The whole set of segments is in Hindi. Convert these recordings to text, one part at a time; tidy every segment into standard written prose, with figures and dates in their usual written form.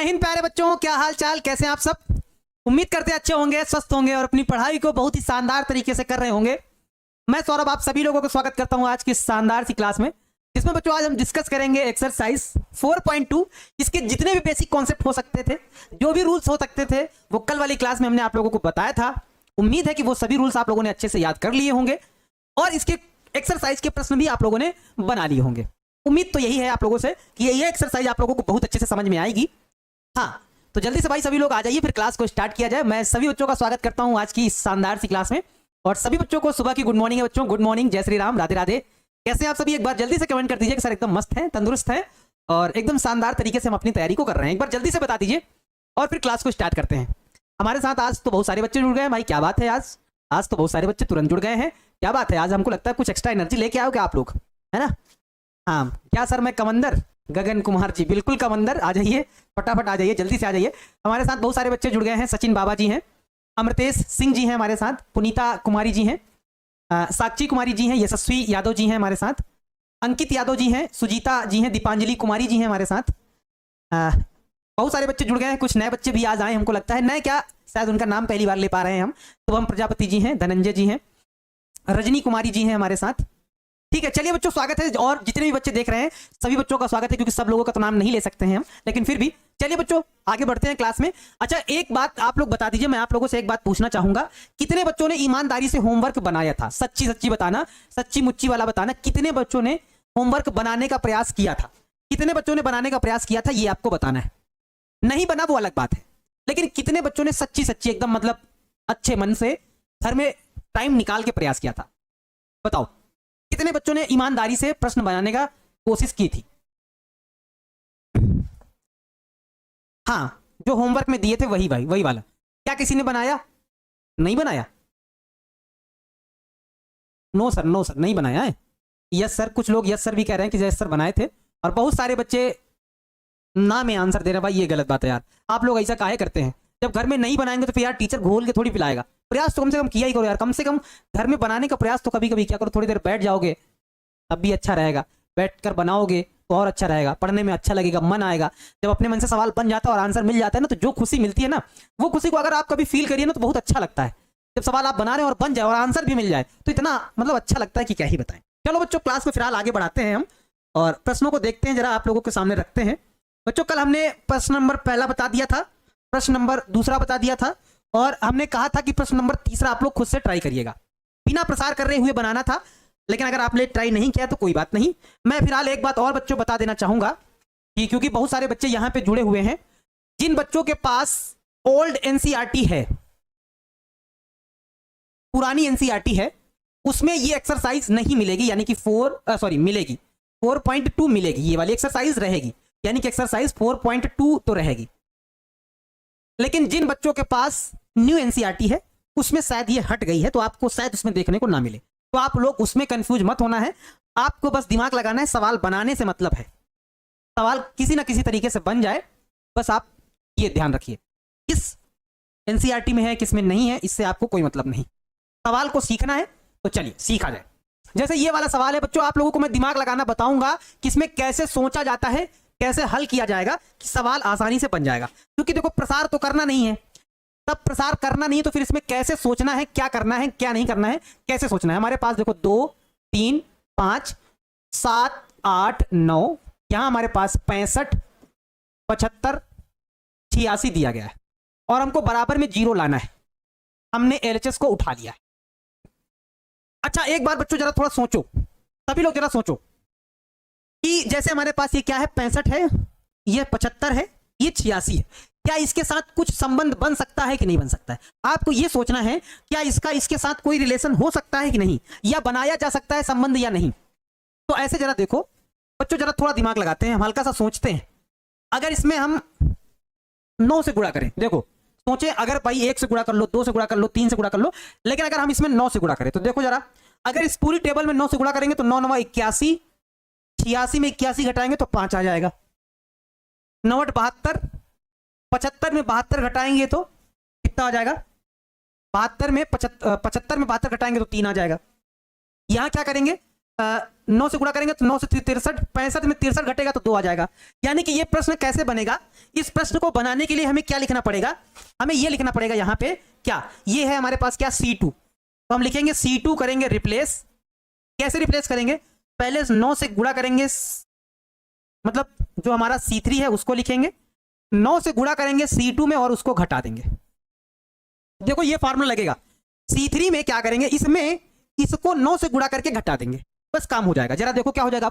जय हिंद प्यारे बच्चों, क्या हाल चाल, कैसे हैं आप सब। उम्मीद करते हैं अच्छे होंगे, स्वस्थ होंगे और अपनी पढ़ाई को बहुत ही शानदार तरीके से कर रहे होंगे। मैं सौरभ आप सभी लोगों को स्वागत करता हूं आज की शानदार सी क्लास में, जिसमें बच्चों आज हम डिस्कस करेंगे एक्सरसाइज 4.2। इसके जितने भी बेसिक कॉन्सेप्ट हो सकते थे, जो भी रूल्स हो सकते थे, वो कल वाली क्लास में हमने आप लोगों को बताया था। उम्मीद है कि वो सभी रूल्स आप लोगों ने अच्छे से याद कर लिए होंगे और इसके एक्सरसाइज के प्रश्न भी आप लोगों ने बना लिए होंगे। उम्मीद तो यही है आप लोगों से कि ये एक्सरसाइज आप लोगों को बहुत अच्छे से समझ में आएगी। हाँ, तो जल्दी से भाई सभी लोग आ जाइए, फिर क्लास को स्टार्ट किया जाए। मैं सभी बच्चों का स्वागत करता हूं आज की इस शानदार सी क्लास में और सभी बच्चों को सुबह की गुड मॉर्निंग है बच्चों। गुड मॉर्निंग, जय श्री राम, राधे राधे। कैसे हैं आप सभी? एक बार जल्दी से कमेंट कर दीजिए कि सर एकदम मस्त है, तंदुरुस्त है और एकदम शानदार तरीके से हम अपनी तैयारी को कर रहे हैं। एक बार जल्दी से बता दीजिए और फिर क्लास को स्टार्ट करते हैं। हमारे साथ आज तो बहुत सारे बच्चे जुड़ गए हैं भाई, क्या बात है। आज तो बहुत सारे बच्चे तुरंत जुड़ गए हैं, क्या बात है। आज हमको लगता है कुछ एक्स्ट्रा एनर्जी लेके आओगे आप लोग, है ना। हाँ क्या सर, मैं कमंदर गगन कुमार जी, बिल्कुल कमंदर, आ जाइए फटाफट, आ जाइए जल्दी से आ जाइए। हमारे साथ बहुत सारे बच्चे जुड़ गए हैं। सचिन बाबा जी हैं, अमृतेश सिंह जी हैं हमारे साथ, पुनीता कुमारी जी हैं, साक्षी कुमारी जी हैं, यशस्वी यादव जी हैं हमारे साथ, अंकित यादव जी हैं, सुजीता जी हैं, दीपांजलि कुमारी जी हैं हमारे साथ। बहुत सारे बच्चे जुड़ गए हैं। कुछ नए बच्चे भी आज आए, हमको लगता है नए क्या, शायद उनका नाम पहली बार ले पा रहे हैं हम। शुभम प्रजापति जी हैं, धनंजय जी हैं, रजनी कुमारी जी हैं हमारे साथ। ठीक है, चलिए बच्चों स्वागत है। और जितने भी बच्चे देख रहे हैं सभी बच्चों का स्वागत है, क्योंकि सब लोगों का तो नाम नहीं ले सकते हैं हम, लेकिन फिर भी चलिए बच्चों आगे बढ़ते हैं क्लास में। अच्छा एक बात आप लोग बता दीजिए, मैं आप लोगों से एक बात पूछना चाहूंगा, कितने बच्चों ने ईमानदारी से होमवर्क बनाया था? सच्ची सच्ची बताना, सच्ची मुच्ची वाला बताना। कितने बच्चों ने होमवर्क बनाने का प्रयास किया था? कितने बच्चों ने बनाने का प्रयास किया था, ये आपको बताना है। नहीं बना वो अलग बात है, लेकिन कितने बच्चों ने सच्ची सच्ची एकदम मतलब अच्छे मन से घर में टाइम निकाल के प्रयास किया था? बताओ कितने बच्चों ने ईमानदारी से प्रश्न बनाने का कोशिश की थी? हाँ, जो होमवर्क में दिए थे वही भाई, वही वाला। क्या किसी ने बनाया? नहीं बनाया? नो सर, नो सर, नहीं बनाया है। यस सर, कुछ लोग यस सर भी कह रहे हैं कि यस सर बनाए थे, और बहुत सारे बच्चे ना में आंसर दे रहे हैं। भाई ये गलत बात है यार, आप लोग ऐसा काहे करते हैं? जब घर में नहीं बनाएंगे तो फिर यार टीचर घोल के थोड़ी पिलाएगा। प्रयास तो कम से कम किया ही करो यार, कम से कम घर में बनाने का प्रयास तो कभी कभी क्या करो। थोड़ी देर बैठ जाओगे तब भी अच्छा रहेगा, बैठकर बनाओगे तो और अच्छा रहेगा, पढ़ने में अच्छा लगेगा, मन आएगा। जब अपने मन से सवाल बन जाता है और आंसर मिल जाता है ना, तो जो खुशी मिलती है ना, वो खुशी को अगर आप कभी फील करिए ना तो बहुत अच्छा लगता है। जब सवाल आप बना रहे हैं और बन जाए और आंसर भी मिल जाए तो इतना मतलब अच्छा लगता है कि क्या ही बताएं। चलो बच्चों क्लास में फिलहाल आगे बढ़ाते हैं हम और प्रश्नों को देखते हैं, जरा आप लोगों के सामने रखते हैं। बच्चों कल हमने प्रश्न नंबर पहला बता दिया था, प्रश्न नंबर दूसरा बता दिया था, और हमने कहा था कि प्रश्न नंबर तीसरा आप लोग खुद से ट्राई करिएगा, बिना प्रसार कर रहे हुए बनाना था। लेकिन अगर आपने ट्राई नहीं किया तो कोई बात नहीं। मैं फिलहाल एक बात और बच्चों बता देना चाहूंगा कि क्योंकि बहुत सारे बच्चे यहां पे जुड़े हुए हैं, जिन बच्चों के पास ओल्ड एनसीईआरटी है, पुरानी एनसीईआरटी है, उसमें ये एक्सरसाइज नहीं मिलेगी, यानी कि मिलेगी 4.2 मिलेगी, ये वाली एक्सरसाइज रहेगी, यानी कि एक्सरसाइज 4.2 तो रहेगी। लेकिन जिन बच्चों के पास न्यू एनसीईआरटी है उसमें शायद ये हट गई है, तो आपको शायद उसमें देखने को ना मिले, तो आप लोग उसमें कंफ्यूज मत होना है। आपको बस दिमाग लगाना है, सवाल बनाने से मतलब है, सवाल किसी ना किसी तरीके से बन जाए, बस आप ये ध्यान रखिए। किस एनसीईआरटी में है किस में नहीं है, इससे आपको कोई मतलब नहीं। सवाल को सीखना है तो चलिए सीखा जाए। जैसे ये वाला सवाल है बच्चों, आप लोगों को मैं दिमाग लगाना बताऊंगा कि इसमें कैसे सोचा जाता है, कैसे हल किया जाएगा कि सवाल आसानी से बन जाएगा। क्योंकि देखो प्रसार तो करना नहीं है, तब प्रसार करना नहीं है तो फिर इसमें कैसे सोचना है, क्या करना है क्या नहीं करना है, कैसे सोचना है। हमारे पास देखो 2 3 5 7 8 9, यहां हमारे पास 65 75 86 दिया गया है और हमको बराबर में 0 लाना है। हमने एलएचएस को उठा लिया है। अच्छा एक बार बच्चों जरा थोड़ा सोचो, सभी लोग जरा सोचो कि जैसे हमारे पास ये क्या है, 65 है, ये 75 है, ये 86 है, क्या इसके साथ कुछ संबंध बन सकता है कि नहीं बन सकता है? आपको ये सोचना है क्या इसका इसके साथ कोई रिलेशन हो सकता है कि नहीं, या बनाया जा सकता है संबंध या नहीं। तो ऐसे जरा देखो बच्चों, जरा थोड़ा दिमाग लगाते हैं, हम हल्का सा सोचते हैं। अगर इसमें हम 9 से गुणा करें, देखो सोचे, अगर भाई 1 से गुणा कर लो, 2 से गुणा कर लो, 3 से गुणा कर लो, लेकिन अगर हम इसमें 9 से गुणा करें तो देखो जरा, अगर इस पूरी टेबल में 9 से गुणा करेंगे तो 9 9 81, 86 में 81 घटाएंगे तो 5 आ जाएगा, 9 8 72, 75 में 72 घटाएंगे तो कितना आ जाएगा, 72 में 75 में 72 घटाएंगे तो 3 आ जाएगा। यहां क्या करेंगे, 9 से गुणा करेंगे तो 9 से 63, 65 में 63 घटेगा तो 2 आ जाएगा। यानी कि ये प्रश्न कैसे बनेगा, इस प्रश्न को बनाने के लिए हमें क्या लिखना पड़ेगा, हमें ये लिखना पड़ेगा यहाँ पे क्या, ये है हमारे पास क्या C2, तो हम लिखेंगे C2 करेंगे रिप्लेस। कैसे रिप्लेस करेंगे, पहले 9 से गुणा करेंगे, मतलब जो हमारा C3 है उसको लिखेंगे, 9 से गुणा करेंगे C2 में और उसको घटा देंगे। देखो ये फार्मूला लगेगा, C3 में क्या करेंगे, इसमें इसको 9 से गुणा करके घटा देंगे, बस काम हो जाएगा। जरा देखो क्या हो जाएगा,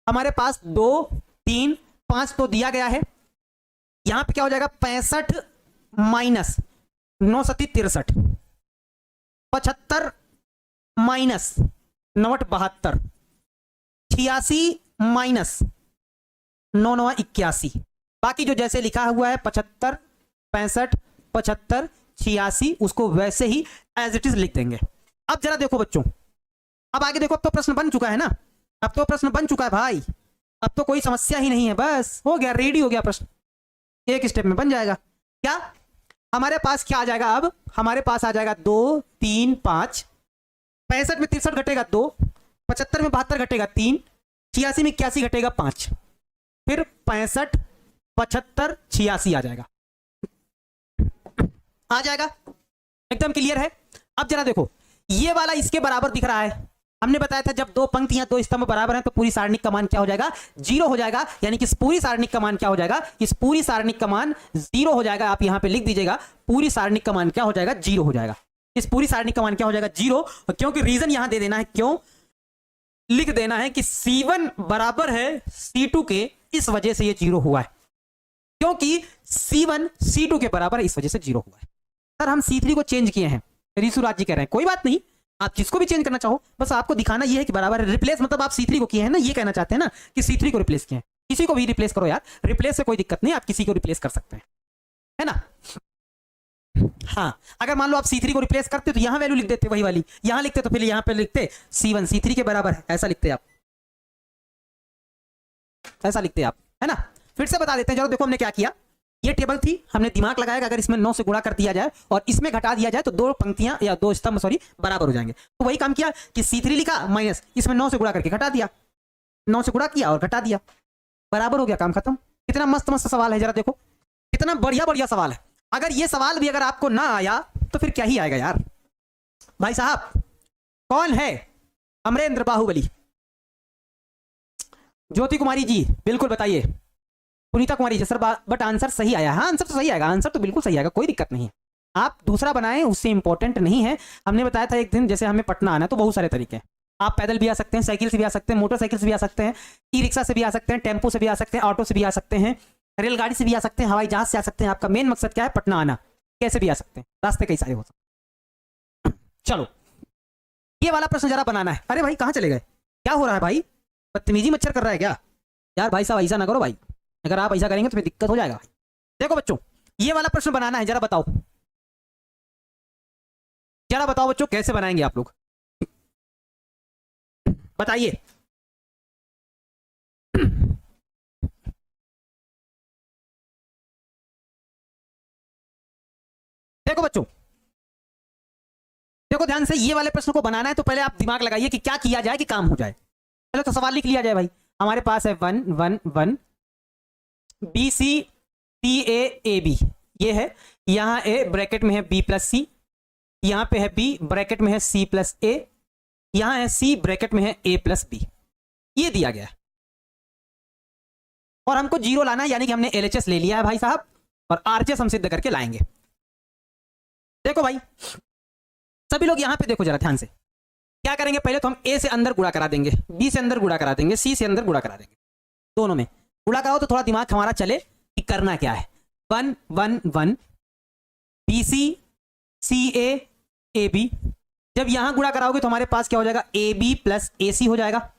हमारे पास 2 3 5 तो दिया गया है, यहां पे क्या हो जाएगा 65 माइनस 9 सती 63, 75 माइनस 9 72, 86 माइनस 9 9 81, बाकी जो जैसे लिखा हुआ है 75 65 75 86 उसको वैसे ही एज इट इज लिख देंगे। अब जरा देखो बच्चों, अब आगे देखो, अब तो प्रश्न बन चुका है ना, अब तो प्रश्न बन चुका है भाई, अब तो कोई समस्या ही नहीं है, बस हो गया, रेडी हो गया प्रश्न, एक स्टेप में बन जाएगा। क्या हमारे पास क्या आ जाएगा, अब हमारे पास आ जाएगा 2 3 5, 65 में 63 घटेगा 2, 75 में 72 घटेगा 3, 86 में 81 घटेगा 5, फिर 65 75 86 आ जाएगा, आ जाएगा, एकदम क्लियर है। अब जरा देखो, ये वाला इसके बराबर दिख रहा है, हमने बताया था जब दो पंक्तियां दो स्तंभ बराबर हैं तो पूरी सारणिक का मान क्या हो जाएगा, 0 हो जाएगा। यानी कि इस पूरी सारणिक का मान क्या हो जाएगा, इस पूरी सारणिक का मान 0 हो जाएगा। आप यहां पे लिख दीजिएगा, पूरी सारणिक का मान क्या हो जाएगा, 0 हो जाएगा। इस पूरी सारणिक का मान क्या हो जाएगा, 0। क्योंकि रीजन यहां दे देना है, क्यों लिख देना है कि C1 बराबर है C2 के, इस वजह से ये 0 हुआ है, क्योंकि C1 C2 के बराबर है, इस वजह से 0 हुआ है। सर हम C3 को चेंज किए हैं, ऋषुराज जी कह रहे हैं, कोई बात नहीं, आप जिसको भी चेंज करना चाहो, बस आपको दिखाना ये है कि बराबर है। रिप्लेस मतलब आप C3 को किए हैं ना, ये कहना चाहते हैं ना कि C3 को रिप्लेस किए हैं। किसी को भी रिप्लेस करो यार, रिप्लेस से कोई दिक्कत नहीं, आप किसी को रिप्लेस कर सकते हैं, है ना। हाँ, अगर मान लो आप C3 को रिप्लेस करते तो यहां वैल्यू लिख देते, वही वाली यहां लिखते, तो फिर यहां पे लिखते C1 C3 के बराबर है, ऐसा लिखते आप, ऐसा लिखते आप, है ना। फिर से बता देते हैं, जरा देखो हमने क्या किया, ये टेबल थी, हमने दिमाग लगाया कि अगर इसमें 9 से गुणा कर दिया जाए और इसमें घटा दिया जाए तो दो पंक्तियां या दो स्तंभ बराबर हो जाएंगे। तो वही काम किया कि C3 लिखा माइनस इसमें 9 से गुणा करके घटा दिया, 9 से गुणा किया और घटा दिया, बराबर हो गया, काम खत्म। कितना मस्त मस्त सवाल है, जरा देखो कितना बढ़िया बढ़िया सवाल है। अगर ये सवाल भी अगर आपको ना आया तो फिर क्या ही आएगा यार। भाई साहब कौन है, अमरेंद्र बाहुबली, ज्योति कुमारी जी बिल्कुल बताइए, पुनीता Kumari ji sir, but answer सही आया। हाँ आंसर तो सही आएगा, आंसर तो बिल्कुल सही आएगा, कोई दिक्कत नहीं है। आप दूसरा बनाएं, उससे इंपॉर्टेंट नहीं है। हमने बताया था एक दिन, जैसे हमें पटना आना है तो बहुत सारे तरीके हैं, आप पैदल भी आ सकते हैं, साइकिल से भी आ सकते हैं, मोटरसाइकिल से भी आ सकते हैं, ई रिक्शा से भी आ सकते हैं, टेम्पो से भी आ सकते हैं, ऑटो से भी आ सकते हैं, रेलगाड़ी से भी आ सकते हैं, हवाई जहाज से आ सकते हैं। आपका मेन मकसद क्या है, पटना आना, कैसे भी आ सकते हैं, रास्ते कई सारे हो सकते हैं। चलो ये वाला प्रश्न जरा बनाना है। अरे भाई कहाँ चले गए, क्या हो रहा है भाई, बदतमीजी मच्छर कर रहा है क्या यार। भाई साहब ऐसा ना करो भाई, अगर आप ऐसा करेंगे तो फिर दिक्कत हो जाएगा। देखो बच्चों ये वाला प्रश्न बनाना है, जरा बताओ, जरा बताओ बच्चों कैसे बनाएंगे आप लोग, बताइए। देखो बच्चों, देखो ध्यान से, ये वाले प्रश्न को बनाना है तो पहले आप दिमाग लगाइए कि क्या किया जाए कि काम हो जाए। चलो तो सवाल लिख लिया जाए भाई। हमारे पास है 1 1 1 B C C A B, ये है, यहां ए ब्रैकेट में है बी प्लस सी, यहां पे है बी ब्रैकेट में है सी प्लस ए, यहां है सी ब्रैकेट में है ए प्लस बी, ये दिया गया है। और हमको 0 लाना है, यानी कि हमने एलएचएस ले लिया है भाई साहब, और आरएचएस हम सिद्ध करके लाएंगे। देखो भाई सभी लोग यहां पे देखो जरा ध्यान से, क्या करेंगे, पहले तो हम ए से अंदर गुणा करा देंगे, बी से अंदर गुणा करा देंगे, सी से अंदर गुणा करा देंगे, दोनों में गुणा कराओ तो थोड़ा दिमाग हमारा चले कि करना क्या है। 1 1 1 B C C A B, जब यहां गुणा कराओगे तो हमारे पास क्या हो जाएगा, ए बी प्लस ए सी हो जाएगा।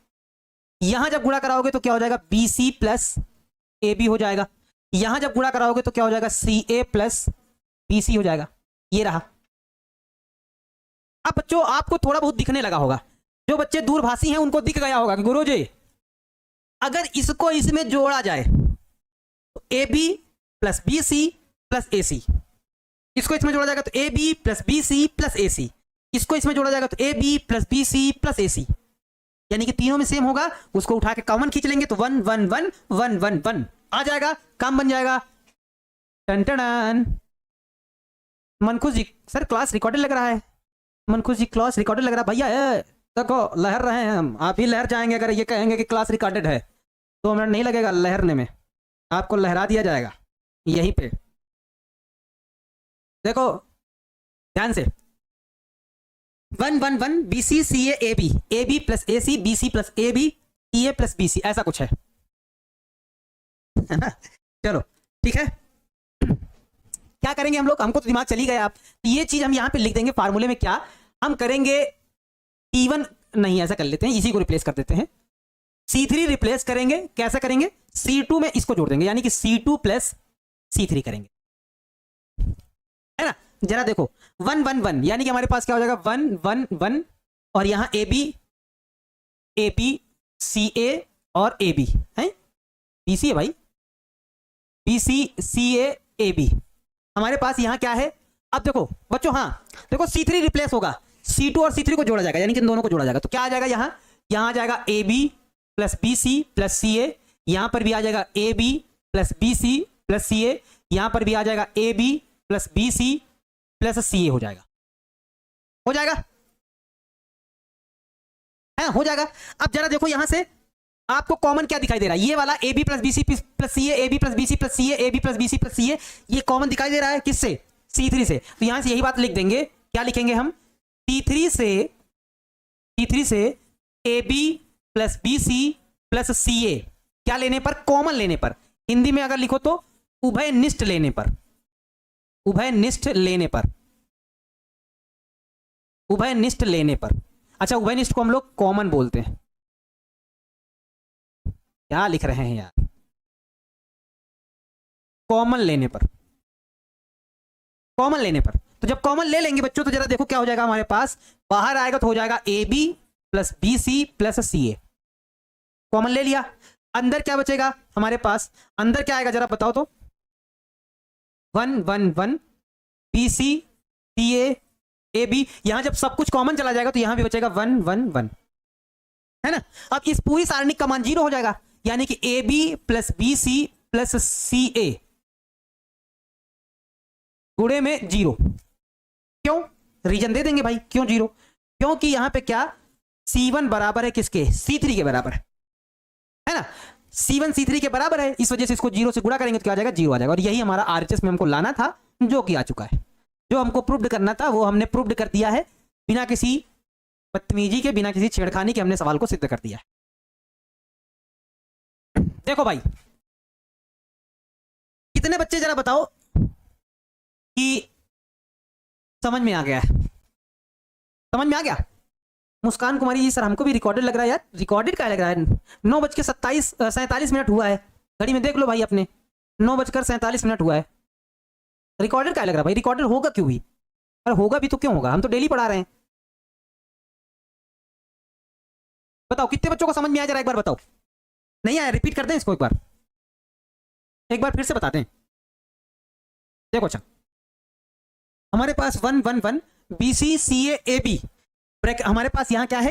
यहां जब गुणा कराओगे तो क्या हो जाएगा, B C plus A B हो जाएगा। यहां जब गुणा कराओगे तो क्या हो जाएगा, सी ए प्लस बी सी हो जाएगा। ये रहा। अब बच्चों आपको थोड़ा बहुत दिखने लगा होगा, जो बच्चे दूरभाषी हैं उनको दिख गया होगा कि गुरुजी अगर इसको इसमें जोड़ा जाए तो A B plus B C plus A C, इसको इसमें जोड़ा जाएगा तो A B plus B C plus A C, इसको इसमें जोड़ा जाएगा तो A B plus B C plus A C. यानी कि तीनों में सेम होगा, उसको उठा के कॉमन खींच लेंगे तो 1 1 1 1 1 1 आ जाएगा, काम बन जाएगा। टन टन। Mankhush ji sir class recorded लग रहा है। मनखुश जी क्लास रिकॉर्डेड लग रहा है भैया। देखो लहर रहे हैं हम, आप ही लहर जाएंगे अगर ये कहेंगे कि क्लास रिकॉर्डेड है, 2 मिनट नहीं लगेगा लहरने में, आपको लहरा दिया जाएगा यहीं पे। देखो ध्यान से, 1 1 1 B C C A B, A B plus A C, B C plus A B, C A plus B C, ऐसा कुछ है ना। चलो ठीक है, क्या करेंगे हम लोग, हमको तो दिमाग चली गए आप, तो ये चीज हम यहाँ पे लिख देंगे फार्मूले में। क्या हम करेंगे, T1 नहीं, ऐसा कर लेते हैं, इसी को रिप्लेस कर देते हैं, C3 रिप्लेस करेंगे। कैसे करेंगे, C2 में इसको जोड़ देंगे, यानी कि C2 प्लस C3 करेंगे, है ना। जरा देखो 1 1 1 यानी कि हमारे पास क्या हो जाएगा 1 1 1, और यहां ए बी सी ए और ए बी है, बी सी है भाई, B C C A B. हमारे पास यहां क्या है, अब देखो बच्चों, हाँ देखो C3 रिप्लेस होगा, C2 और C3 को जोड़ा जाएगा, यानी कि इन दोनों को जोड़ा जाएगा, तो क्या आ जाएगा यहां आ जाएगा A B plus B C plus C A, यहां पर भी आ जाएगा A B plus B C plus C A, यहां पर भी आ जाएगा A B plus B C plus C A, हो जाएगा, हो जाएगा, है हो जाएगा। अब जरा देखो यहां से आपको कॉमन क्या दिखाई दे रहा है, ये वाला A B plus B C plus C A B plus B C plus C A B plus B C plus C A, ये कॉमन दिखाई दे रहा है किससे, C3 से। तो यहां से यही बात लिख देंगे, क्या लिखेंगे हम, C3 से A B plus B C plus C A, क्या लेने पर, कॉमन लेने पर, हिंदी में अगर लिखो तो उभयनिष्ठ लेने पर, उभयनिष्ठ लेने पर, उभयनिष्ठ लेने पर। अच्छा उभयनिष्ठ को हम लोग कॉमन बोलते हैं, क्या लिख रहे हैं यार, कॉमन लेने पर, कॉमन लेने पर। तो जब कॉमन ले लेंगे बच्चों, तो जरा देखो क्या हो जाएगा हमारे पास, बाहर आएगा तो हो जाएगा A B plus B C plus C A, common ले लिया। अंदर क्या बचेगा हमारे पास, अंदर क्या आएगा जरा बताओ तो, 1 1 1 B C C A B, यहां जब सब कुछ कॉमन चला जाएगा तो यहां भी बचेगा 1 1 1, है ना। अब इस पूरी सारणी का मान 0 हो जाएगा, यानी कि A B plus B C plus C A गुणे में 0। क्यों, रीजन दे देंगे भाई क्यों 0, क्योंकि यहां पे क्या, C1 बराबर है किसके, C3 के बराबर है ना, C1 C3 के बराबर है, इस वजह से इसको 0 से गुणा करेंगे तो क्या आ जाएगा, 0 आ जाएगा। और यही हमारा RHS में हमको लाना था, जो कि आ चुका है, जो हमको प्रूव्ड करना था वो हमने प्रूव्ड कर दिया है, बिना किसी बदतमीजी के, बिना किसी छेड़खानी के हमने सवाल को सिद्ध कर दिया है। देखो भाई कितने बच्चे जरा बताओ कि समझ में आ गया है, समझ में आ गया। मुस्कान कुमारी जी सर हमको भी रिकॉर्डेड लग रहा है यार, रिकॉर्डेड क्या लग रहा है, 9:47 हुआ है, घड़ी में देख लो भाई अपने, 9:47 हुआ है, रिकॉर्डेड क्या लग रहा है भाई, रिकॉर्डेड होगा क्यों भी, अरे होगा भी तो क्यों होगा, हम तो डेली पढ़ा रहे हैं। बताओ कितने बच्चों को समझ में आया, जरा एक बार बताओ, नहीं आया रिपीट कर दें इसको एक बार फिर से बताते हैं। देखो अच्छा हमारे पास 1 1 1 B C C A B, हमारे पास यहाँ क्या है,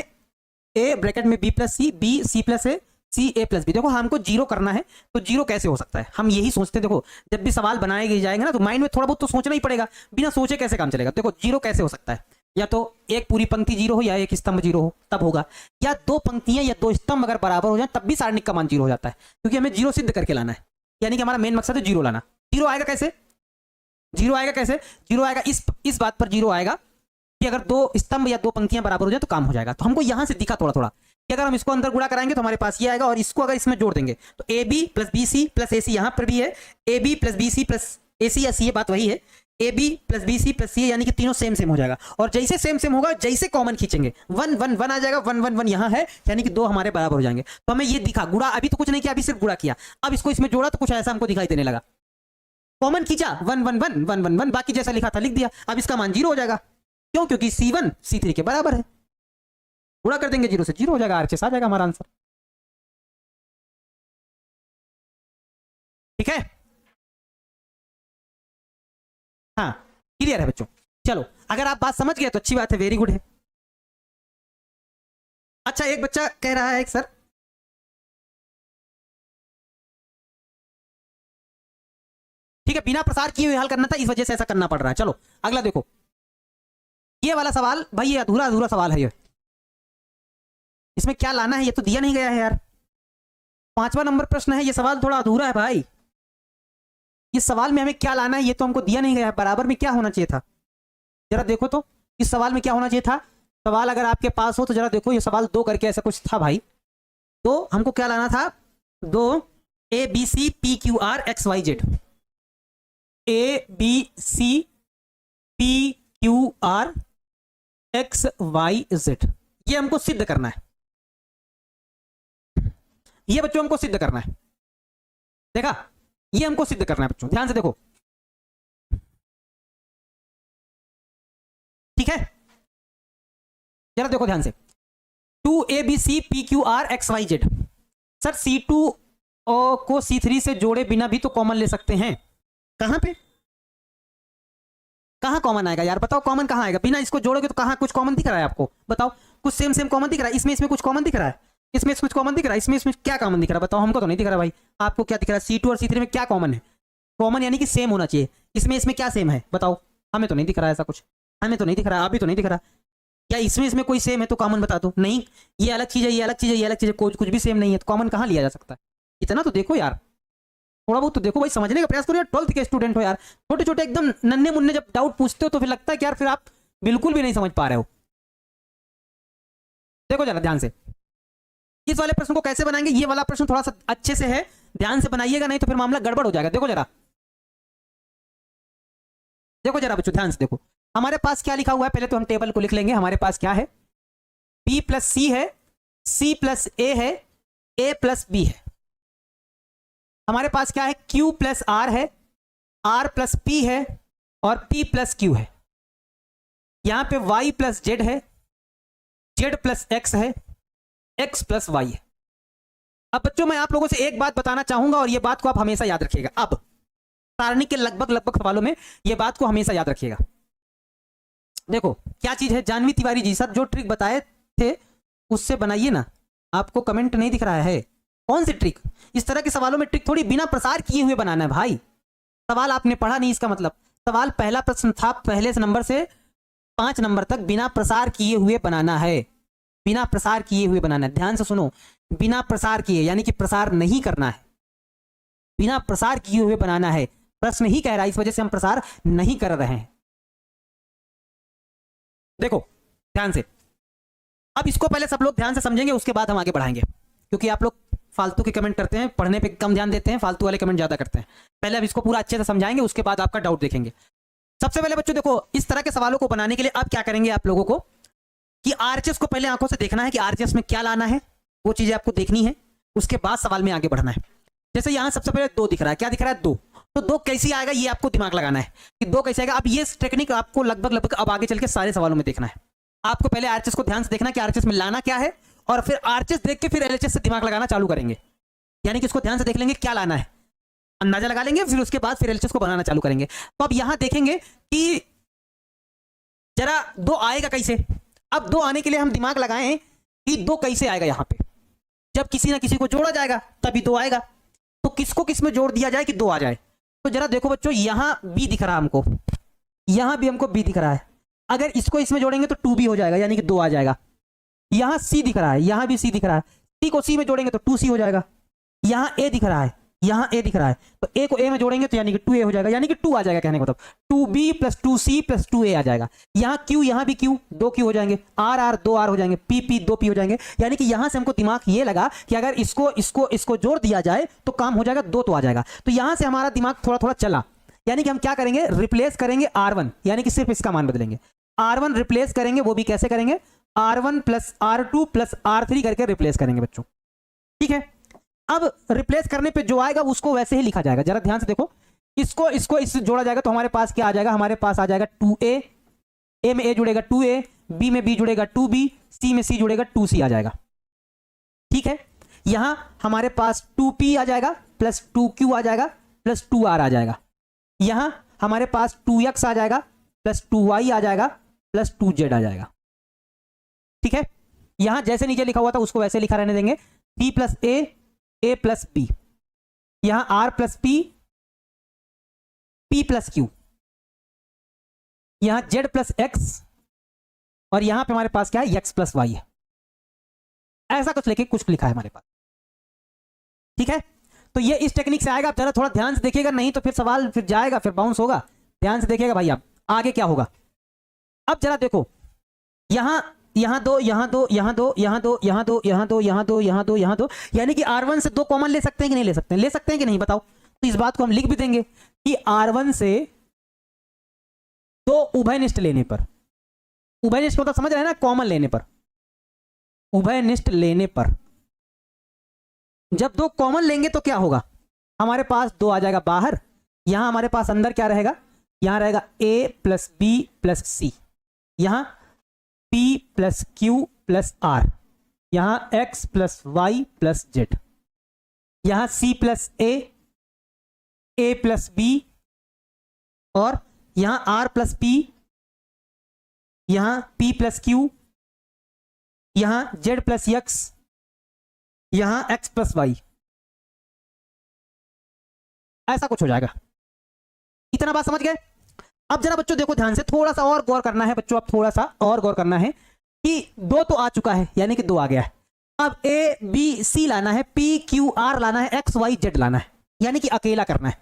ए ब्रैकेट में B plus C, B C plus A, C A plus B. देखो हमको 0 करना है, तो 0 कैसे हो सकता है, हम यही सोचते हैं। देखो जब भी सवाल बनाए जाएंगे ना, तो माइंड में थोड़ा बहुत तो सोचना ही पड़ेगा, बिना सोचे कैसे काम चलेगा। देखो 0 कैसे हो सकता है, या तो एक पूरी पंक्ति 0 हो, या एक स्तंभ 0 हो, तब होगा, या 2 पंक्तियां या 2 स्तंभ अगर बराबर हो जाए तब भी सारणिक का मान 0 हो जाता है, क्योंकि हमें 0 सिद्ध करके लाना है, यानी कि हमारा मेन मकसद है 0 लाना। 0 आएगा कैसे, 0 आएगा कैसे, 0 आएगा इस बात पर 0 आएगा कि अगर 2 स्तंभ या 2 पंक्तियां बराबर हो जाए तो काम हो जाएगा। तो हमको यहां से दिखा थोड़ा थोड़ा कि अगर हम इसको अंदर गुणा कराएंगे तो हमारे पास ये आएगा, और इसको अगर इसमें जोड़ देंगे तो A B plus B C plus A C, यहां पर भी है A B plus B C plus A C या सी, बात वही है, A B plus B C plus C, यानी कि तीनों सेम सेम हो जाएगा। और जैसे सेम सेम होगा, जैसे कॉमन खींचेंगे 1 1 1 आ जाएगा, 1 1 1 यहां है, यानी कि 2 हमारे बराबर हो जाएंगे। तो हमें ये दिखा, गुणा अभी तो कुछ नहीं किया, अभी सिर्फ गुणा किया, अब इसको इसमें जोड़ा तो कुछ ऐसा हमको दिखाई देने लगा, कॉमन खींचा 1 1 1 1 1 1, बाकी जैसा लिखा था लिख दिया। अब इसका मान 0 हो जाएगा, क्यों, क्योंकि C1 C3 के बराबर है, गुणा कर देंगे 0 से, 0 हो जाएगा, RHS आ जाएगा हमारा आंसर। ठीक है, हाँ क्लियर है बच्चों। चलो अगर आप बात समझ गए तो अच्छी बात है, वेरी गुड है। अच्छा, एक बच्चा कह रहा है सर, ठीक है, बिना प्रसार किए हुए हल करना था, इस वजह से ऐसा करना पड़ रहा है। चलो अगला देखो, ये वाला सवाल भाई, ये अधूरा अधूरा सवाल है ये, इसमें क्या लाना है ये तो दिया नहीं गया है यार। 5वां नंबर प्रश्न है, ये सवाल थोड़ा अधूरा है भाई। इस सवाल में हमें क्या लाना है ये तो हमको दिया नहीं गया है। बराबर में क्या होना चाहिए था, जरा देखो तो, इस सवाल में क्या होना चाहिए था। सवाल अगर आपके पास हो तो जरा देखो, ये सवाल 2 करके ऐसा कुछ था भाई। तो हमको क्या लाना था, 2 ABCPQRXYZ, ABCPQRXYZ, ये हमको सिद्ध करना है। ये बच्चों हमको सिद्ध करना है, देखा, ये हमको सिद्ध करना है बच्चों, ध्यान से देखो, ठीक है, जरा देखो ध्यान से। 2ABCPQRXYZ, सर C2 को C3 से जोड़े बिना भी तो कॉमन ले सकते हैं। कहां पे, कहां कॉमन आएगा यार, बताओ कॉमन कहां आएगा, बिना इसको जोड़ोगे तो कहां कुछ कॉमन दिख रहा है आपको, बताओ, कुछ सेम सेम कॉमन दिख रहा है, इसमें कुछ कॉमन दिख रहा है, इसमें कुछ कॉमन दिख रहा है, इसमें क्या कॉमन दिख रहा है, बताओ, हमको तो नहीं दिख रहा भाई, आपको क्या दिख रहा है, C2 और C3 में क्या कॉमन है, कॉमन यानी कि सेम होना चाहिए, इसमें क्या सेम है बताओ, हमें तो नहीं दिख रहा है ऐसा कुछ, हमें तो नहीं दिख रहा, अभी तो नहीं दिख रहा, क्या इसमें कोई सेम है तो कॉमन बता दो, नहीं, ये अलग चीज है, ये अलग चीज है, ये अलग चीज है, कुछ भी सेम नहीं है तो कॉमन कहां लिया जा सकता है, इतना तो देखो यार, थोड़ा बहुत तो देखो भाई, समझने का प्रयास करो यार, 12th के स्टूडेंट हो यार, छोटे छोटे एकदम नन्हे मुन्ने जब डाउट पूछते हो तो फिर लगता है कि यार फिर आप बिल्कुल भी नहीं समझ पा रहे हो। देखो जरा ध्यान से, इस वाले प्रश्न को कैसे बनाएंगे, ये वाला प्रश्न थोड़ा सा अच्छे से है, ध्यान से बनाइएगा, नहीं तो फिर मामला गड़बड़ हो जाएगा। देखो जरा, देखो जरा बच्चों ध्यान से देखो, हमारे पास क्या लिखा हुआ है, पहले तो हम टेबल को लिख लेंगे, हमारे पास क्या है, B प्लस C है, C प्लस A है, A प्लस B है, हमारे पास क्या है, Q प्लस R है, R प्लस P है, और P प्लस Q है, यहां पे Y प्लस Z है, Z प्लस X है, X प्लस Y है। अब बच्चों मैं आप लोगों से एक बात बताना चाहूंगा और यह बात को आप हमेशा याद रखिएगा, अब सारणी के लगभग सवालों में यह बात को हमेशा याद रखिएगा। देखो क्या चीज है, जानवी तिवारी जी सर जो ट्रिक बताए थे उससे बनाइए ना, आपको कमेंट नहीं दिख रहा है, कौन सी ट्रिक, इस तरह के सवालों में ट्रिक थोड़ी बिना प्रसार किए हुए बनाना है भाई, सवाल आपने पढ़ा नहीं इसका मतलब, सवाल पहला प्रश्न था, पहले नंबर से 5 नंबर तक बिना प्रसार किए हुए बनाना है, बिना प्रसार किए हुए बनाना है, ध्यान से सुनो, बिना प्रसार किए यानी कि प्रसार नहीं करना है, बिना प्रसार किए हुए बनाना है, प्रश्न ही कह रहा है, इस वजह से हम प्रसार नहीं कर रहे हैं। देखो ध्यान से, अब इसको पहले सब लोग ध्यान से समझेंगे, उसके बाद हम आगे बढ़ाएंगे, क्योंकि आप लोग फालतू के कमेंट करते हैं, पढ़ने पे कम ध्यान देते हैं, फालतू वाले कमेंट ज्यादा करते हैं। पहले अब इसको पूरा अच्छे से समझाएंगे, उसके बाद आपका डाउट देखेंगे। सबसे पहले बच्चों देखो, इस तरह के सवालों को बनाने के लिए आप क्या करेंगे, आप लोगों को कि आरएचएस को पहले आंखों से देखना है कि आरएचएस में क्या लाना है, वो चीजें आपको देखनी है, उसके बाद सवाल में आगे बढ़ना है। जैसे यहां सबसे पहले 2 दिख रहा है, क्या दिख रहा है 2, तो 2 कैसे आएगा ये आपको दिमाग लगाना है कि 2 कैसे आएगा। अब ये टेक्निक आपको लगभग अब आगे चल के सारे सवालों में देखना है, आपको पहले आरएचएस को ध्यान से देखना कि आरएचएस में लाना क्या है, और फिर आरएचएस देख के फिर एलएचएस से दिमाग लगाना चालू करेंगे, यानी कि इसको ध्यान से देख लेंगे क्या लाना है, अंदाजा लगा लेंगे, फिर उसके बाद फिर एलएचएस को बनाना चालू करेंगे। तो अब यहां देखेंगे कि जरा 2 आएगा कैसे, अब 2 आने के लिए हम दिमाग लगाएं कि 2 कैसे आएगा, यहां पे जब किसी ना किसी को जोड़ा जाएगा तभी 2 आएगा, तो किसको किस में जोड़ दिया जाए कि 2 आ जाए। तो जरा देखो बच्चों, यहां B दिख रहा है हमको, यहां भी हमको B दिख रहा है, अगर इसको इसमें जोड़ेंगे तो 2B हो जाएगा, यानी कि 2 आ जाएगा। यहां C दिख रहा है, यहां भी C दिख रहा है, C को C में जोड़ेंगे तो 2C हो जाएगा। यहां A दिख रहा है, यहां A दिख रहा है, तो A को A में जोड़ेंगे तो यानी कि 2A हो जाएगा, यानी कि 2 आ जाएगा, कहने का मतलब 2B plus 2C plus 2A आ जाएगा। यहां Q, यहां भी Q, 2 Q हो जाएंगे, R 2 R हो जाएंगे, P 2 P हो जाएंगे, यानी कि यहां से हमको दिमाग ये लगा कि अगर इसको जोड़ दिया जाए तो काम हो जाएगा, 2 तो आ जाएगा। तो यहां से हमारा दिमाग थोड़ा थोड़ा चला, यानी कि हम क्या करेंगे, रिप्लेस करेंगे R1, यानी कि सिर्फ इसका मान बदलेंगे, R1 रिप्लेस करेंगे, वो भी कैसे करेंगे, R1 plus R2 plus R3 करके रिप्लेस करेंगे बच्चों, ठीक है। अब रिप्लेस करने पे जो आएगा उसको वैसे ही लिखा जाएगा, जरा ध्यान से देखो, इससे जोड़ा जाएगा तो हमारे पास क्या आ जाएगा, हमारे पास आ जाएगा 2A, A में A जुड़ेगा 2A, B में B जुड़ेगा 2B, C में C जुड़ेगा 2C आ जाएगा, ठीक है। यहां हमारे पास 2P आ जाएगा प्लस 2Q आ जाएगा प्लस 2R आ जाएगा, यहां हमारे पास 2X आ जाएगा प्लस 2Y आ जाएगा प्लस 2Z आ जाएगा, ठीक है। यहां जैसे नीचे लिखा हुआ था उसको वैसे लिखा रहने देंगे, C plus A plus B, यहां R plus P plus Q, यहां जेड प्लस एक्स, और यहां पे हमारे पास क्या है, एक्स प्लस वाई है। ऐसा कुछ लेके कुछ लिखा है हमारे पास, ठीक है। तो ये इस टेक्निक से आएगा। आप जरा थोड़ा ध्यान से देखिएगा, नहीं तो फिर सवाल फिर जाएगा, फिर बाउंस होगा। ध्यान से देखिएगा भाई, आप आगे क्या होगा। अब जरा देखो, यहां दो, यहां दो, यहां दो, यहां दो, यहां दो, यहां दो, यहां दो, यहां दो, यहां दो, यानी कि R1 से 2 कॉमन ले सकते हैं कि नहीं ले सकते हैं? ले सकते हैं कि नहीं बताओ? तो इस बात को हम लिख भी देंगे कि R1 से 2 उभयनिष्ठ लेने पर, उभयनिष्ठ मतलब समझ रहे हैं ना, कॉमन लेने पर, उभयनिष्ठ लेने पर जब 2 कॉमन लेंगे तो क्या होगा, हमारे पास 2 आ जाएगा बाहर, यहां हमारे पास अंदर क्या रहेगा, यहां रहेगा a plus B plus C, यहां p plus Q plus R, यहां x plus Y plus Z, यहां c plus a plus B, और यहां r प्लस p, यहां p प्लस क्यू, यहां z प्लस x, यहां x प्लस वाई। ऐसा कुछ हो जाएगा। इतना बात समझ गए? अब जरा बच्चों देखो ध्यान से, थोड़ा सा और गौर करना है बच्चों, अब थोड़ा सा और गौर करना है कि 2 तो आ चुका है, यानी कि 2 आ गया है। अब ए बी सी लाना है, पी क्यू आर लाना है, एक्स वाई जेड लाना है, यानी कि अकेला करना है।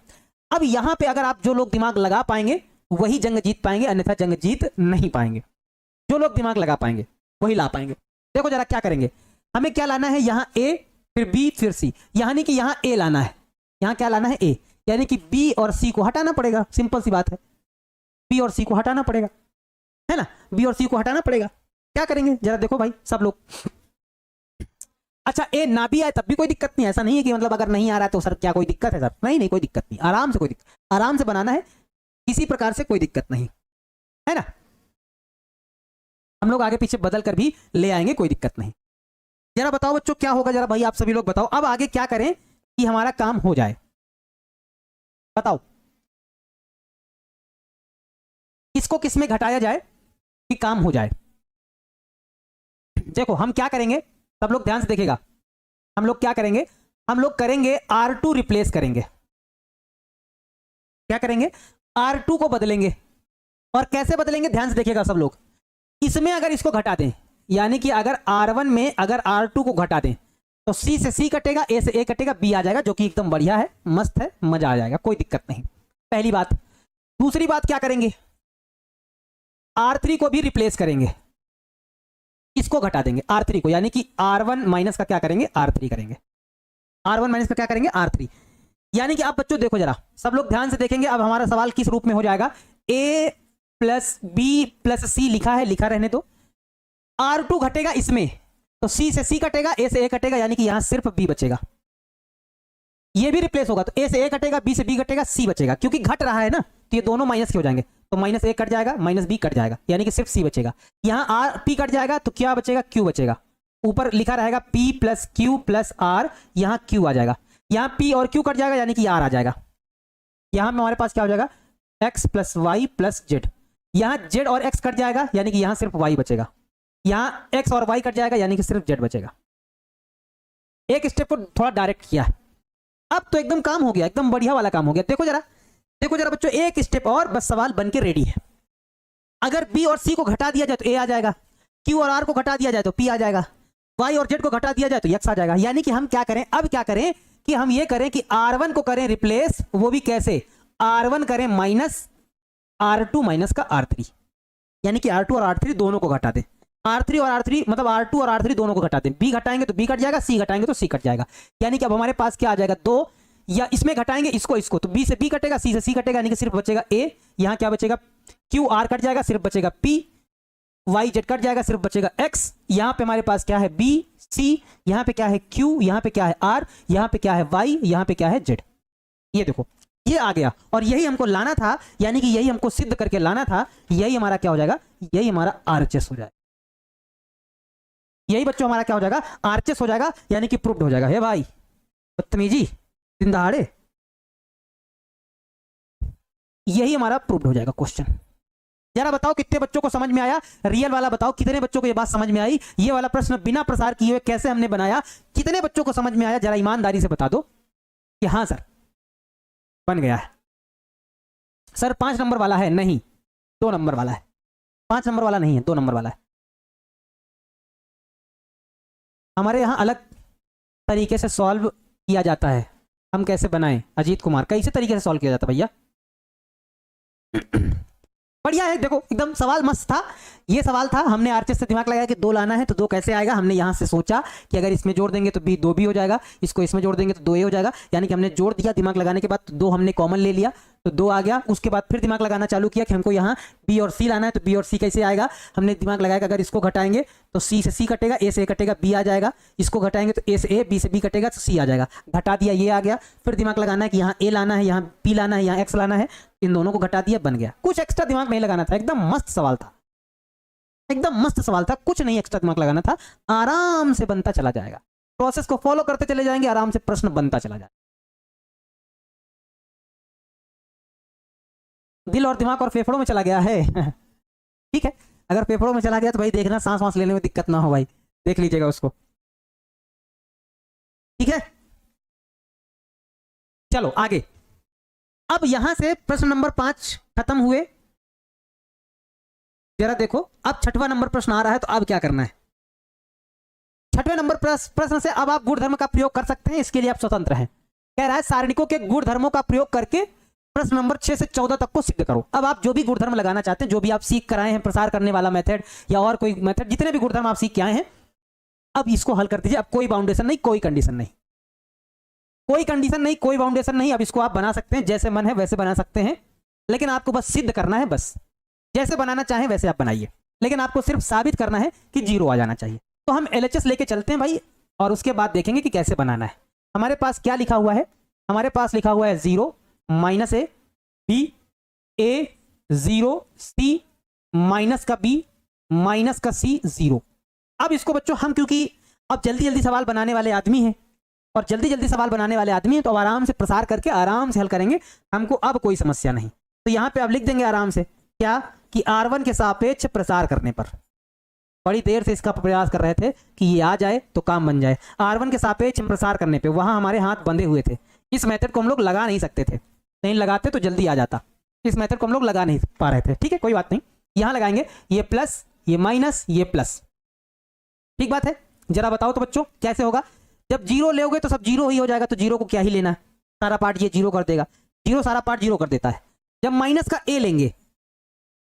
अब यहां पे अगर आप जो लोग दिमाग लगा पाएंगे वही जंग जीत पाएंगे, अन्यथा जंग जीत नहीं पाएंगे। जो लोग दिमाग लगा पाएंगे वही ला पाएंगे। देखो जरा क्या करेंगे, हमें क्या लाना है, यहां ए फिर बी फिर सी, यानी कि यहां ए लाना है, यहां क्या लाना है, ए, यानी कि बी और सी को हटाना पड़ेगा। सिंपल सी बात है, बी और सी को हटाना पड़ेगा, है ना, बी और सी को हटाना पड़ेगा। क्या करेंगे जरा देखो भाई सब लोग। अच्छा, ए ना भी आए तब भी कोई दिक्कत नहीं, ऐसा नहीं है कि मतलब अगर नहीं आ रहा है तो सर क्या कोई दिक्कत है सर, नहीं नहीं कोई दिक्कत नहीं, आराम से, कोई दिक्कत, आराम से बनाना है, किसी प्रकार से कोई दिक्कत नहीं, है ना। हम लोग आगे पीछे बदल कर भी ले आएंगे, कोई दिक्कत नहीं। जरा बताओ बच्चों क्या होगा, जरा भाई आप सभी लोग बताओ, अब आगे क्या करें कि हमारा काम हो जाए, बताओ किसको किस में घटाया जाए कि काम हो जाए। देखो हम क्या करेंगे, सब लोग ध्यान से देखिएगा, हम लोग क्या करेंगे, हम लोग करेंगे R2 रिप्लेस करेंगे। क्या करेंगे, R2 को बदलेंगे। और कैसे बदलेंगे ध्यान से देखिएगा सब लोग, इसमें अगर इसको घटा दें, यानी कि अगर R1 में अगर R2 को घटा दें तो C से C कटेगा, A से A कटेगा, B आ जाएगा, जो कि एकदम बढ़िया है, मस्त है, मजा आ जाएगा, कोई दिक्कत नहीं। पहली बात। दूसरी बात क्या करेंगे, R3 को भी रिप्लेस करेंगे, इसको घटा देंगे R3 को, यानी कि R1 माइनस का क्या करेंगे, R3 करेंगे, R1 माइनस का क्या करेंगे, R3। यानी कि आप बच्चों देखो जरा, सब लोग ध्यान से देखेंगे, अब हमारा सवाल किस रूप में हो जाएगा, A प्लस बी प्लस सी लिखा है, लिखा रहने दो, R2 घटेगा इसमें तो C से C कटेगा, A से A कटेगा, यानी कि यहां सिर्फ B बचेगा। ये भी रिप्लेस होगा तो A से A कटेगा, B से B कटेगा, C बचेगा, क्योंकि घट रहा है ना, तो ये दोनों माइनस के हो जाएंगे, तो माइनस A कट जाएगा, माइनस B कट जाएगा, यानी कि सिर्फ C बचेगा। यहां R P कट जाएगा तो क्या बचेगा, Q बचेगा। ऊपर लिखा रहेगा P plus Q plus R, यहां Q आ जाएगा, यहां P और Q कट जाएगा, यानी कि R आ जाएगा। यहां हमारे पास क्या हो जाएगा, X plus Y plus Z, यहां Z और X कट जाएगा, यानी कि यहां सिर्फ Y बचेगा, यहां X और Y कट जाएगा, यानी कि सिर्फ Z बचेगा। एक स्टेप को थोड़ा डायरेक्ट किया, अब तो एकदम काम हो गया, एकदम बढ़िया वाला काम हो गया। देखो जरा, देखो जरा बच्चों, एक स्टेप और बस, सवाल बन के रेडी है। अगर B और C को घटा दिया जाए तो A आ जाएगा, Q और R को घटा दिया जाए तो P आ जाएगा, Y और Z को घटा दिया जाए तो X आ जाएगा। यानी कि हम क्या करें, अब क्या करें कि हम ये करें कि R1 को करें रिप्लेस, वो भी कैसे, R1 करें माइनस R2 माइनस का R3, यानी कि R2 और R3 दोनों को घटा दें, R3 और R3 मतलब R2 और R3 दोनों को घटा दें, B घटाएंगे तो B कट जाएगा, C घटाएंगे तो C कट जाएगा, यानी कि अब हमारे पास क्या आ जाएगा, 2, या इसमें घटाएंगे इसको इसको तो B से B कटेगा, C से C कटेगा, यानी कि सिर्फ बचेगा A, यहां क्या बचेगा, Q R कट जाएगा, सिर्फ बचेगा P, Y Z कट जाएगा, सिर्फ बचेगा X, यहां पे हमारे पास क्या है B C, यहां पे क्या है Q, यहां पे क्या है R, यहां पे क्या है Y, यहां पे क्या है Z। ये देखो ये आ गया, और यही हमको लाना था, यानी कि यही हमको सिद्ध करके लाना था, यही हमारा क्या हो जाएगा, यही हमारा RHS हो जाएगा, यही बच्चों हमारा क्या हो जाएगा, RHS हो जाएगा, यानी कि प्रूव्ड हो जाएगा। हे भाई बदतमीजी, दिन दहाड़े, यही हमारा प्रूव्ड हो जाएगा क्वेश्चन। जरा बताओ कितने बच्चों को समझ में आया, रियल वाला बताओ कितने बच्चों को ये बात समझ में आई, ये वाला प्रश्न बिना प्रसार किए हुए कैसे हमने बनाया, कितने बच्चों को समझ में आया, जरा ईमानदारी से बता दो कि हाँ सर बन गया है। सर 5 नंबर वाला है, नहीं 2 नंबर वाला है, 5 नंबर वाला नहीं है, 2 नंबर वाला है। हमारे यहाँ अलग तरीके से सॉल्व किया जाता है, हम कैसे बनाएं, अजीत कुमार, कैसे तरीके से सॉल्व किया जाता है भैया। बढ़िया है, देखो एकदम सवाल मस्त था। ये सवाल था, हमने आरचेस से दिमाग लगाया कि 2 लाना है तो 2 कैसे आएगा। हमने यहाँ से सोचा कि अगर इसमें जोड़ देंगे तो 2 भी हो जाएगा, इसको इसमें जोड़ देंगे तो 2 हो जाएगा, यानी कि हमने जोड़ दिया, दिमाग लगाने के बाद 2 हमने कॉमन ले लिया तो 2 आ गया। उसके बाद फिर दिमाग लगाना चालू किया कि हमको यहाँ बी और सी लाना है, तो बी और सी कैसे आएगा। हमने दिमाग लगाया कि अगर इसको घटाएंगे तो सी से सी कटेगा, ए से ए कटेगा, बी आ जाएगा। इसको घटाएंगे तो ए से ए, बी से बी कटेगा तो सी आ जाएगा। घटा दिया, ये आ गया। फिर दिमाग लगाना है कि यहाँ ए लाना है, यहाँ बी लाना है, यहाँ एक्स लाना है, इन दोनों को घटा दिया, बन गया। कुछ एक्स्ट्रा दिमाग नहीं लगाना था, एकदम मस्त सवाल था, एकदम मस्त सवाल था, कुछ नहीं एक्स्ट्रा दिमाग लगाना था, आराम से बनता चला जाएगा। प्रोसेस को फॉलो करते चले जाएंगे, आराम से प्रश्न बनता चला जाएगा। दिल और दिमाग और फेफड़ों में चला गया है ठीक है, अगर फेफड़ों में चला गया तो भाई देखना सांस वांस लेने में दिक्कत ना हो भाई, देख लीजिएगा उसको, ठीक है। चलो आगे, अब यहां से प्रश्न नंबर 5 खत्म हुए। जरा देखो अब 6वां नंबर प्रश्न आ रहा है, तो अब क्या करना है। 6वें नंबर प्रश्न से अब आप गुणधर्म का प्रयोग कर सकते हैं, इसके लिए आप स्वतंत्र हैं। कह रहा है सारणिकों के गुणधर्मों का प्रयोग करके प्रश्न नंबर 6 से 14 तक को सिद्ध करो। अब आप जो भी गुणधर्म लगाना चाहते हैं, जो भी आप सीख कर आए हैं, प्रसार करने वाला मेथड या और कोई मेथड, जितने भी गुणधर्म आप सीख के आए हैं, अब इसको हल कर दीजिए। अब कोई बाउंडेशन नहीं, कोई कंडीशन नहीं, कोई कंडीशन नहीं, कोई बाउंडेशन नहीं। अब इसको आप बना सकते हैं, जैसे मन है वैसे बना सकते हैं, लेकिन आपको बस सिद्ध करना है। बस जैसे बनाना चाहें वैसे आप बनाइए, लेकिन आपको सिर्फ साबित करना है कि 0 आ जाना चाहिए। तो हम LHS लेके चलते हैं भाई, और उसके बाद देखेंगे कि कैसे बनाना है। हमारे पास क्या लिखा हुआ है, हमारे पास लिखा हुआ है 0 minus A B A 0 C minus का बी माइनस का सी 0। अब इसको बच्चों हम, क्योंकि अब जल्दी जल्दी सवाल बनाने वाले आदमी हैं, और जल्दी जल्दी सवाल बनाने वाले आदमी हैं, तो आराम से प्रसार करके आराम से हल करेंगे, हमको अब कोई समस्या नहीं। तो यहाँ पे अब लिख देंगे आराम से क्या, कि R1 के सापेक्ष प्रसार करने पर, बड़ी देर से इसका प्रयास कर रहे थे कि ये आ जाए तो काम बन जाए। R1 के सापेक्ष प्रसार करने पे वहां हमारे हाथ बंधे हुए थे, इस मेथड को हम लोग लगा नहीं सकते थे, नहीं लगाते तो जल्दी आ जाता, इस मेथड को हम लोग लगा नहीं पा रहे थे। ठीक है, कोई बात नहीं, यहां लगाएंगे ये प्लस, ये माइनस, ये प्लस, ठीक बात है। जरा बताओ तो बच्चों कैसे होगा। जब 0 लोगे तो सब 0 ही हो जाएगा, तो 0 को क्या ही लेना है, सारा पार्ट ये 0 कर देगा, 0 सारा पार्ट 0 कर देता है। जब माइनस का a लेंगे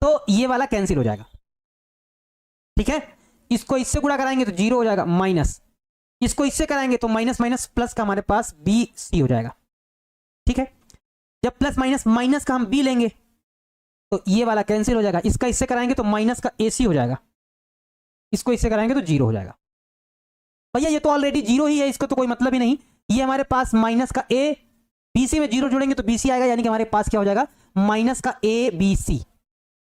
तो ये वाला कैंसिल हो जाएगा, ठीक है। इसको इससे गुणा कराएंगे तो 0 हो जाएगा माइनस, इसको इससे कराएंगे तो माइनस माइनस प्लस का हमारे पास बी सी हो जाएगा, ठीक है। जब प्लस माइनस माइनस का हम बी लेंगे तो ये वाला कैंसिल हो जाएगा, इसका इससे कराएंगे तो माइनस का ए सी हो जाएगा, इसको इससे कराएंगे तो 0 हो जाएगा। भैया ये तो ऑलरेडी 0 ही है, इसका तो कोई मतलब ही नहीं। ये हमारे पास माइनस का ए बी सी में 0 जोड़ेंगे तो बी सी आएगा, यानी कि हमारे पास क्या हो जाएगा, माइनस का A B C,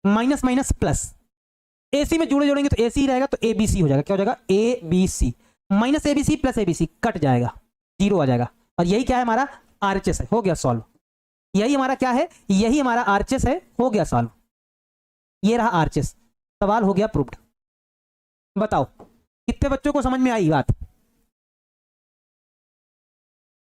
minus minus plus, A C में जोड़ेंगे तो ए सी रहेगा, तो ए बी सी हो जाएगा, क्या हो जाएगा, A B C, minus A B C plus A B C cut जाएगा, 0 आ जाएगा। और यही क्या है, हमारा आरएचएस है, हो गया सॉल्व। यही हमारा क्या है, यही हमारा आरएचएस है, हो गया सॉल्व। ये रहा आरएचएस, सवाल हो गया प्रूव्ड। बताओ कितने बच्चों को समझ में आई बात,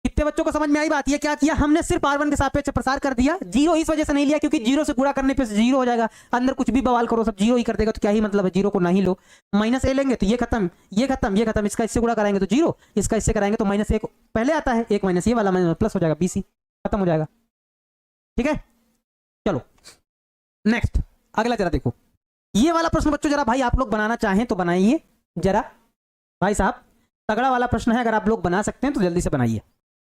कितने बच्चों को समझ में आई बात। ये क्या किया हमने, सिर्फ R1 के सापेक्ष प्रसार कर दिया। 0 इस वजह से नहीं लिया क्योंकि 0 से गुणा करने पे 0 हो जाएगा, अंदर कुछ भी बवाल करो सब 0 ही कर देगा, तो क्या ही मतलब है, 0 को नहीं लो। माइनस ए लेंगे तो ये खत्म, ये खत्म, ये खत्म, इसका इससे गुणा कराएंगे तो 0, इसका इससे कराएंगे तो माइनस एक पहले आता है, एक माइनस ये वाला माइनस प्लस हो जाएगा, BC खत्म हो जाएगा, ठीक है। चलो नेक्स्ट अगला जरा देखो, ये वाला प्रश्न बच्चों जरा भाई आप लोग बनाना चाहें तो बनाइए जरा, भाई साहब तगड़ा वाला प्रश्न है, अगर आप लोग बना सकते हैं तो जल्दी से बनाइए,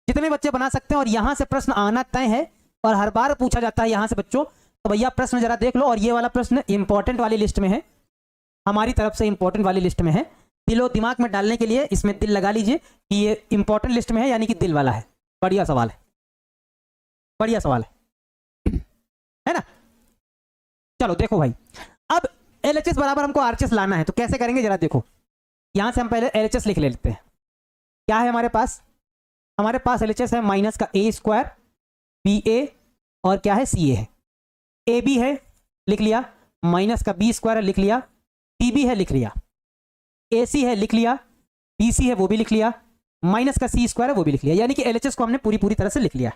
जितने बच्चे बना सकते हैं। और यहां से प्रश्न आना तय है और हर बार पूछा जाता है यहां से बच्चों, तो भैया प्रश्न जरा देख लो। और ये वाला प्रश्न इंपॉर्टेंट वाली लिस्ट में है, हमारी तरफ से इंपॉर्टेंट वाली लिस्ट में है। दिलो दिमाग में डालने के लिए इसमें दिल लगा लीजिए कि ये इंपॉर्टेंट लिस्ट में है, यानी कि दिल वाला है। बढ़िया सवाल है, बढ़िया सवाल है ना। चलो देखो भाई, अब LHS बराबर हमको RHS लाना है, तो कैसे करेंगे जरा देखो। यहां से हम पहले LHS लिख लेते हैं। क्या है हमारे पास, हमारे पास LHS है माइनस का a स्क्वायर BA और क्या है CA है, AB है लिख लिया, माइनस का बी स्क्वायर है लिख लिया, सी बी है लिख लिया, ए सी है लिख लिया, बी सी है वो भी लिख लिया, माइनस का सी स्क्वायर है वो भी लिख लिया। यानी कि एलएचएस को हमने पूरी तरह से लिख लिया,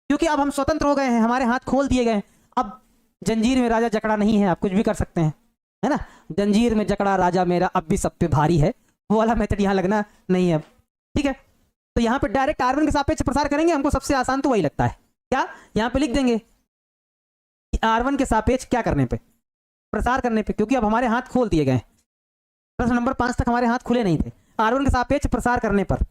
क्योंकि अब हम स्वतंत्र हो गए हैं, हमारे हाथ खोल दिए गए हैं। अब जंजीर में राजा जकड़ा नहीं है, आप कुछ भी कर सकते हैं, है ना। जंजीर में जकड़ा राजा मेरा अब भी सब पे भारी है, वो वाला मेथड यहाँ लगना नहीं है। ठीक है, तो यहाँ पे डायरेक्ट R1 के सापेक्ष प्रसार करेंगे, हमको सबसे आसान तो वही लगता है। क्या यहाँ पे लिख देंगे R1 के सापेक्ष क्या करने पे, प्रसार करने पे, क्योंकि अब हमारे हाथ खोल दिए गए। प्रश्न नंबर 5 तक हमारे हाथ खुले नहीं थे। R1 के सापेक्ष प्रसार करने पर,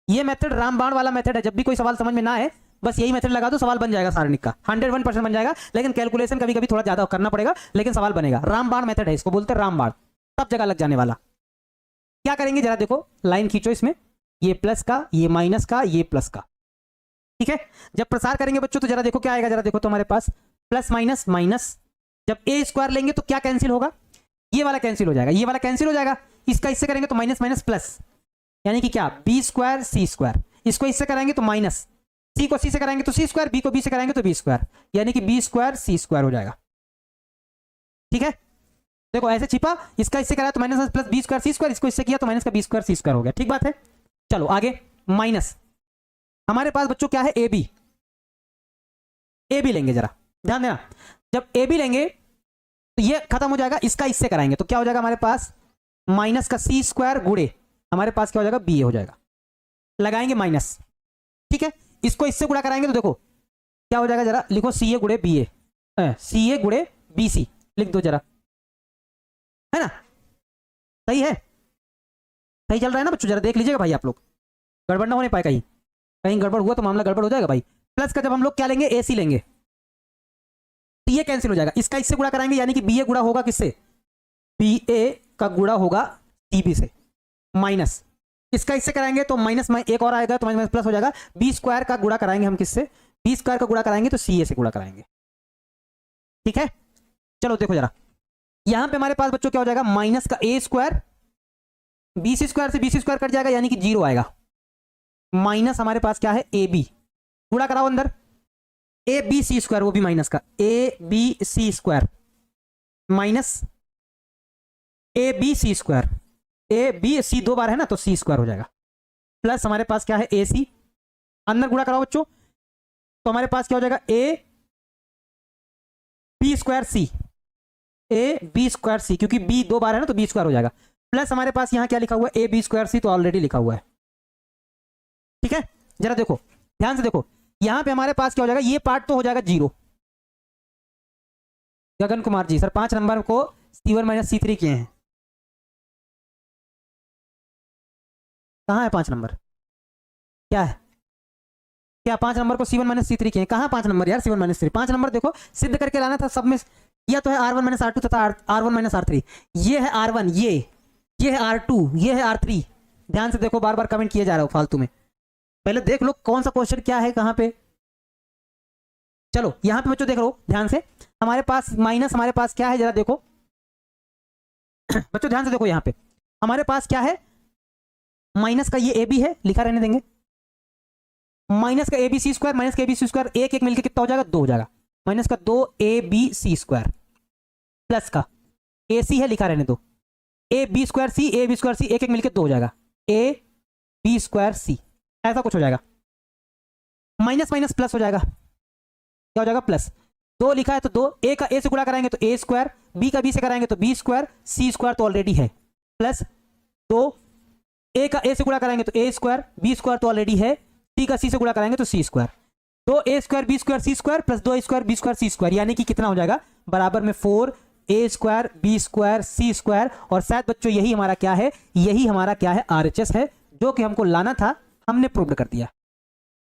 ये मेथड रामबाण वाला मेथड है। जब भी कोई सवाल समझ में ना आए बस यही मेथड लगा दो, सवाल बन जाएगा सारणिक का, 101% बन जाएगा। लेकिन कैलकुलेशन कभी कभी थोड़ा ज्यादा करना पड़ेगा, लेकिन सवाल बनेगा। रामबाण मेथड है, इसको बोलते हैं रामबाण, सब जगह लग जाने वाला। क्या करेंगे जरा देखो, लाइन खींचो इसमें, ये प्लस का, ये माइनस का, ये प्लस का। ठीक है, जब प्रसार करेंगे बच्चों तो जरा देखो क्या आएगा, जरा देखो तो हमारे पास प्लस माइनस माइनस, जब ए स्क्वायर लेंगे तो क्या कैंसिल होगा, ये वाला कैंसिल हो जाएगा, ये वाला कैंसिल हो जाएगा, इसका इससे करेंगे तो माइनस माइनस प्लस, यानी कि क्या बी स्क्वायर सी स्क्वायर, इसको इससे कराएंगे तो माइनस, सी को सी से कराएंगे तो सी स्क्वायर, बी को बी से कराएंगे तो बी स्क्वायर, यानी कि बी स्क्वायर सी स्क्वायर हो जाएगा। ठीक है, देखो ऐसे छिपा, इसका इससे कराया तो minus plus B square C square, इसको इससे किया तो माइनस का बी स्क्वायर सी स्क्वायर हो गया। ठीक बात है, चलो आगे। माइनस हमारे पास बच्चों क्या है, ए बी, ए बी लेंगे, जरा ध्यान देना, जब ए बी लेंगे तो ये खत्म हो जाएगा, इसका इससे कराएंगे तो क्या हो जाएगा हमारे पास, माइनस का सी स्क्वायर गुड़े हमारे पास क्या हो जाएगा, बी ए हो जाएगा, लगाएंगे माइनस। ठीक है, इसको इससे गुणा कराएंगे तो देखो क्या हो जाएगा, जरा लिखो सी ए गुड़े बी ए, सी ए गुड़े बी सी लिख दो जरा, है ना, सही है, सही चल रहा है ना बच्चों, जरा देख लीजिएगा भाई आप लोग, गड़बड़ ना होने पाए, कहीं कहीं गड़बड़ हुआ तो मामला गड़बड़ हो जाएगा भाई। प्लस का जब हम लोग क्या लेंगे, ए सी लेंगे, तो ये कैंसिल हो जाएगा, इसका इससे गुणा कराएंगे, यानी कि बी ए गुणा होगा किससे, बी ए का गुणा होगा सी बी से, माइनस इसका इससे कराएंगे तो माइनस एक और आएगा तो माइनस प्लस हो जाएगा, बी स्क्वायर का गुणा कराएंगे हम किससे, बी स्क्वायर का गुणा कराएंगे तो सी ए से गुणा कराएंगे। ठीक है, चलो देखो जरा, यहां पे हमारे पास बच्चों क्या हो जाएगा, माइनस का ए स्क्वायर, बी सी स्क्वायर से बी सी स्क्वायर कट जाएगा, यानी कि 0 आएगा, माइनस हमारे पास क्या है ए बी, गुणा कराओ अंदर, ए बी सी स्क्वायर, वो भी माइनस का A B C square minus A B C square, A B C 2 बार है ना तो सी स्क्वायर हो जाएगा, प्लस हमारे पास क्या है ए सी, अंदर गुणा कराओ बच्चों तो हमारे पास क्या हो जाएगा, A B square C, A B square C, क्योंकि बी 2 बार है ना तो बी स्क्वायर हो जाएगा, प्लस हमारे पास यहां क्या लिखा हुआ है, ए बी स्क्वायर सी तो ऑलरेडी लिखा हुआ है। ठीक है, जरा देखो ध्यान से देखो, यहां पे हमारे पास क्या हो जाएगा, ये पार्ट तो हो जाएगा 0। गगन कुमार जी सर 5 नंबर को C1 माइनस C3 किए हैं, कहाँ है 5 नंबर, क्या है, क्या 5 नंबर को C1 माइनस C3 किए हैं, कहाँ 5 नंबर यार, C1 माइनस C3 5 नंबर देखो सिद्ध करके लाना था सब में, या तो है R1 माइनस R2 तथा R1 माइनस R3, ये है R1, ये है R2, ये है R3। ध्यान से देखो, बार बार कमेंट किए जा रहे हो फालतू में, पहले देख लो कौन सा क्वेश्चन क्या है कहां पे। चलो यहां पे बच्चों देख लो ध्यान से, हमारे पास माइनस, हमारे पास क्या है जरा देखो बच्चों ध्यान से देखो, यहां पे हमारे पास क्या है, माइनस का ये ए बी है, लिखा रहने देंगे, माइनस का A B C square, minus का ए बी सी स्क्वायर एक एक मिलकर कितना हो जाएगा, 2 हो जाएगा, माइनस का 2 A B C square, plus का ए सी है, लिखा रहने दो, A B square C, A B square C एक एक मिलकर 2 हो जाएगा, ए बी स्क्वायर सी, ऐसा कुछ हो जाएगा, माइनस माइनस प्लस हो जाएगा, क्या हो जाएगा, प्लस 2 लिखा है तो 2, ए का ए से गुणा कराएंगे तो ए स्क्वायर, बी का बी से कराएंगे तो बी स्क्वायर, सी स्क्वायर तो ऑलरेडी है, प्लस 2 ए का ए से गुणा कराएंगे तो ए स्क्वायर, बी स्क्वायर तो ऑलरेडी है, सी का सी से गुणा कराएंगे तो सी स्क्वायर, 2 ए square B square C square plus 2 ए square B square C square, यानी कि कितना हो जाएगा, बराबर में 4 ए square B square C square. और शायद बच्चों यही हमारा क्या है, यही हमारा क्या है, आरएचएस है, जो कि हमको लाना था, हमने प्रूव्ड कर दिया,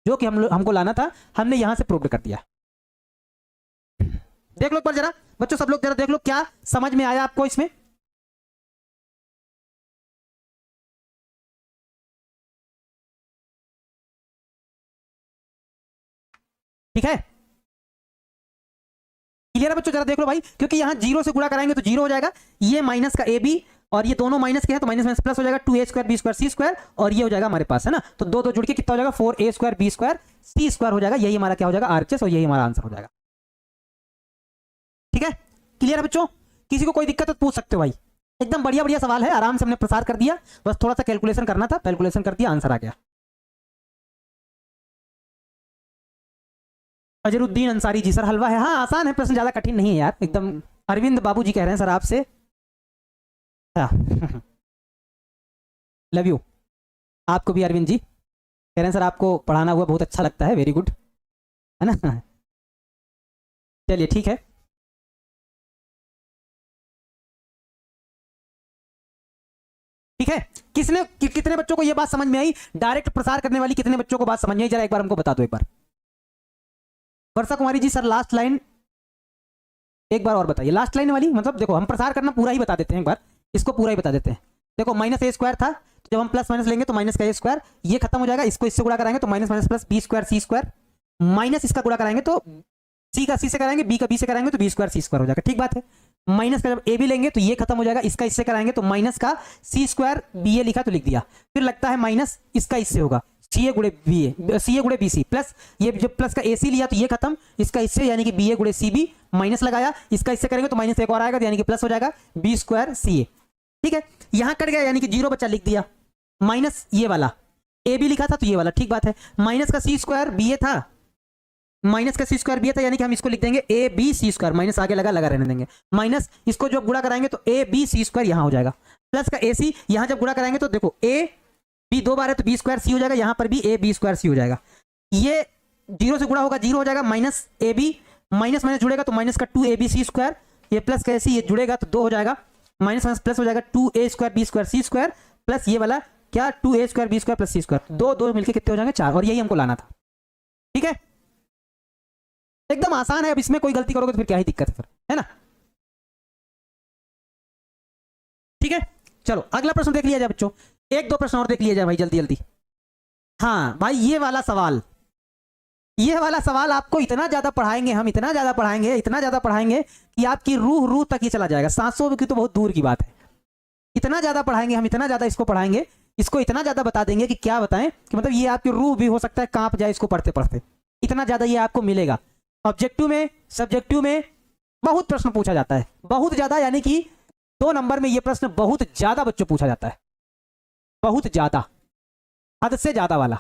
जो कि हमको लाना था हमने यहां से प्रूव्ड कर दिया। देख लो एक बार जरा बच्चों, सब लोग जरा देख लो क्या समझ में आया आपको इसमें। ठीक है, क्लियर है बच्चों, जरा देख लो भाई, क्योंकि यहां 0 से गुणा कराएंगे तो 0 हो जाएगा, ये माइनस का ए बी और ये दोनों माइनस के हैं तो माइनस माइनस प्लस हो जाएगा, 2 ए square B square C square, और ये हो जाएगा हमारे पास, है ना, तो 2 2 जुड़ के कितना हो जाएगा, 4 ए square B square C square हो जाएगा, यही हमारा क्या हो जाएगा, आरएचएस, और यही हमारा आंसर हो जाएगा। ठीक है, क्लियर है बच्चों। किसी को कोई दिक्कत है तो पूछ सकते हो भाई। एकदम बढ़िया बढ़िया सवाल है, आराम से हमने प्रसार कर दिया, बस थोड़ा सा कैलकुलेशन करना था, कैलकुलेशन कर दिया, आंसर आ गया। अजरुद्दीन अंसारी जी, सर हलवा है, हाँ आसान है प्रश्न, ज्यादा कठिन नहीं है यार एकदम। अरविंद बाबू जी कह रहे हैं सर आपसे, लव यू। आपको भी अरविंद जी कह रहे हैं सर आपको पढ़ाना हुआ बहुत अच्छा लगता है, वेरी गुड, है ना। चलिए ठीक है। ठीक है, कितने बच्चों को ये बात समझ में आई, डायरेक्ट प्रसार करने वाली कितने बच्चों को बात समझ में आई, जरा एक बार हमको बता दो एक बार। वर्षा Kumari ji, sir last line एक बार और बताइए, लास्ट लाइन वाली मतलब देखो हम प्रसार करना पूरा ही बता देते हैं एक बार, इसको पूरा ही बता देते हैं। देखो माइनस ए स्क्वायर था, तो जब हम प्लस माइनस लेंगे तो माइनस का ए स्क्वायर, ये खत्म हो जाएगा, इसको इससे गुणा कराएंगे तो minus minus plus B square C square, minus इसका गुणा कराएंगे तो सी का सी से कराएंगे, बी का बी से कराएंगे तो बी स्क्वायर सी स्क्वायर हो जाएगा, ठीक बात है। माइनस का जब ए भी लेंगे तो ये खत्म हो जाएगा, इसका इससे कराएंगे तो माइनस का सी स्क्वायर बी ए लिखा तो लिख दिया, फिर लगता है माइनस इसका इससे होगा सी ए गुड़े बी ए, सी ए गुड़े बी सी, प्लस ये जब प्लस का ए सी लिया तो ये खत्म, इसका इससे यानी कि बी ए गुड़े सी बी, माइनस लगाया, इसका इससे करेंगे तो माइनस एक और आएगा यानी कि प्लस हो जाएगा बी स्क्वायर सी ए, ठीक है। यहां कट गया यानी कि जीरो बच्चा लिख दिया, माइनस ये वाला ए बी लिखा था तो ये वाला, ठीक बात है। माइनस का सी स्क्वायर बी ए था, माइनस का सी स्क्वायर बी था, यानी कि हम इसको लिख देंगे A B C square, minus आगे लगा रहने देंगे, माइनस इसको जो गुणा कराएंगे तो ए बी सी स्क्वायर यहां हो जाएगा, प्लस का ए सी यहां जब गुणा कराएंगे तो देखो ए बी दो बार है तो बी स्क्वायर सी हो जाएगा, यहां पर भी ए बी स्क्वायर सी हो जाएगा, ये जीरो से गुणा होगा जीरो हो जाएगा, minus A B minus minus जुड़ेगा तो माइनस का two A B C square, ये प्लस का ए सी ये जुड़ेगा तो दो हो जाएगा, माइनस माइनस प्लस हो जाएगा two A square B square C square, plus ये वाला क्या two A square B square plus C square, दो दो मिलकर कितने हो जाएंगे चार, और यही हमको लाना था, ठीक है। एकदम आसान है, अब इसमें कोई गलती करोगे तो फिर क्या ही दिक्कत है फिर, है ना। ठीक है, चलो अगला प्रश्न देख लिया जाए बच्चों, एक दो प्रश्न और देख लिया जाए भाई जल्दी जल्दी। हाँ भाई ये वाला सवाल, ये वाला सवाल आपको इतना ज्यादा पढ़ाएंगे हम, इतना ज्यादा पढ़ाएंगे, इतना ज्यादा पढ़ाएंगे कि आपकी रूह रूह तक ही चला जाएगा, सांसों की तो बहुत दूर की बात है, इतना ज्यादा पढ़ाएंगे हम, इतना ज्यादा इसको पढ़ाएंगे, इसको इतना ज्यादा बता देंगे कि क्या बताएं, कि मतलब ये आपकी रूह भी हो सकता है कांप जाए इसको पढ़ते पढ़ते, इतना ज्यादा ये आपको मिलेगा। ऑब्जेक्टिव में सब्जेक्टिव में बहुत प्रश्न पूछा जाता है, बहुत ज्यादा, यानी कि 2 नंबर में ये प्रश्न बहुत ज्यादा बच्चों पूछा जाता है, बहुत ज्यादा, हद से ज्यादा वाला,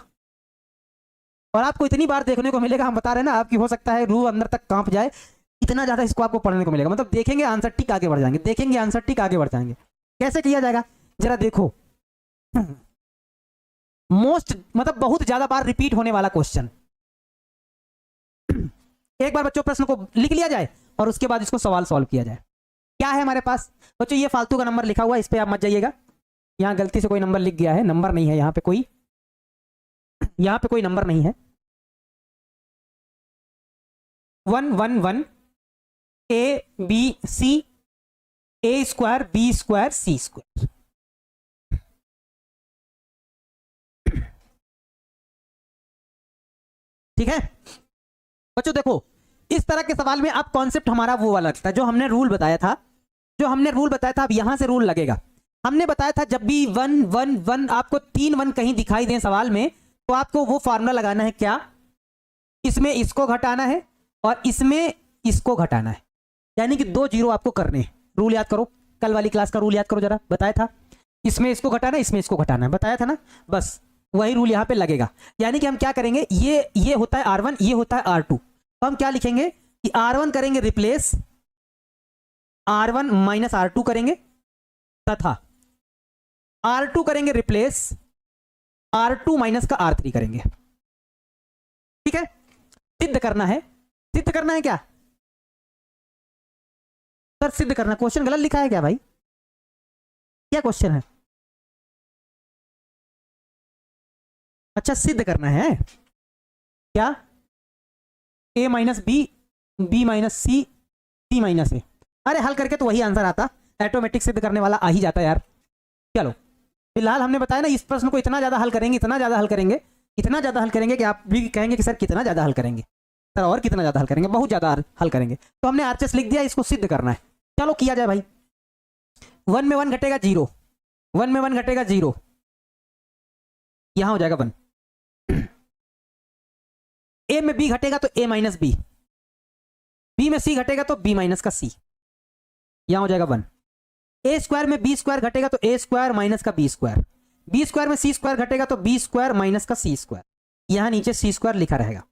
और आपको इतनी बार देखने को मिलेगा, हम बता रहे हैं ना आपकी हो सकता है रूह अंदर तक कांप जाए, इतना ज्यादा इसको आपको पढ़ने को मिलेगा, मतलब देखेंगे आंसर टिक आगे बढ़ जाएंगे, देखेंगे आंसर टिक आगे बढ़ जाएंगे। कैसे किया जाएगा जरा देखो, मोस्ट मतलब बहुत ज्यादा बार रिपीट होने वाला क्वेश्चन, एक बार बच्चों प्रश्न को लिख लिया जाए और उसके बाद इसको सवाल सॉल्व किया जाए। क्या है हमारे पास बच्चों, ये फालतू का नंबर लिखा हुआ है, इस पे आप मत जाइएगा, यहां गलती से कोई नंबर लिख गया है, नंबर नहीं है यहाँ पे कोई, यहाँ पे कोई नंबर नहीं है, 1 1 1 A B C A square B square C square, ठीक है बच्चों। देखो इस तरह के सवाल में अब कॉन्सेप्ट हमारा वो वाला लगता है जो हमने रूल बताया था, जो हमने रूल बताया था, अब यहां से रूल लगेगा। हमने बताया था जब भी 1 1 1 आपको 3 1 कहीं दिखाई दे सवाल में, तो आपको वो फार्मूला लगाना है, क्या, इसमें इसको घटाना है और इसमें इसको घटाना है, यानी कि 2 जीरो आपको करने हैं। रूल याद करो, कल वाली क्लास का रूल याद करो जरा, बताया था इसमें इसको घटाना है, इसमें इसको घटाना है, बताया था ना, बस वही रूल यहां पे लगेगा। यानी कि हम क्या करेंगे, ये होता है R1, ये होता है R2, तो हम क्या लिखेंगे कि R1 करेंगे रिप्लेस R1 माइनस R2 करेंगे, तथा R2 करेंगे रिप्लेस R2 माइनस का R3 करेंगे, ठीक है। सिद्ध करना है, सिद्ध करना है क्या सर, सिद्ध करना, क्वेश्चन गलत लिखा है क्या भाई, क्या क्वेश्चन है, अच्छा सिद्ध करना है क्या, a minus B B minus C C minus A, अरे हल करके तो वही आंसर आता, ऑटोमेटिक सिद्ध करने वाला आ ही जाता है यार। चलो फिलहाल हमने बताया ना, इस प्रश्न को इतना ज्यादा हल करेंगे, इतना ज्यादा हल करेंगे, इतना ज्यादा हल करेंगे कि आप भी कहेंगे कि सर कितना ज्यादा हल करेंगे सर, और कितना ज्यादा हल करेंगे, बहुत ज्यादा हल करेंगे। तो हमने आरचेस लिख दिया, इसको सिद्ध करना है, चलो किया जाए भाई। 1 में 1 घटेगा 0, 1 में 1 घटेगा 0, यहां हो जाएगा 1, ए में बी घटेगा तो ए माइनस बी, बी में सी घटेगा तो बी माइनस का सी, यहाँ हो जाएगा 1। ए स्क्वायर में बी स्क्वायर घटेगा तो ए स्क्वायर माइनस का बी स्क्वायर, बी स्क्वायर में सी स्क्वायर घटेगा तो बी स्क्वायर माइनस का सी स्क्वायर, यहां नीचे सी स्क्वायर लिखा रहेगा।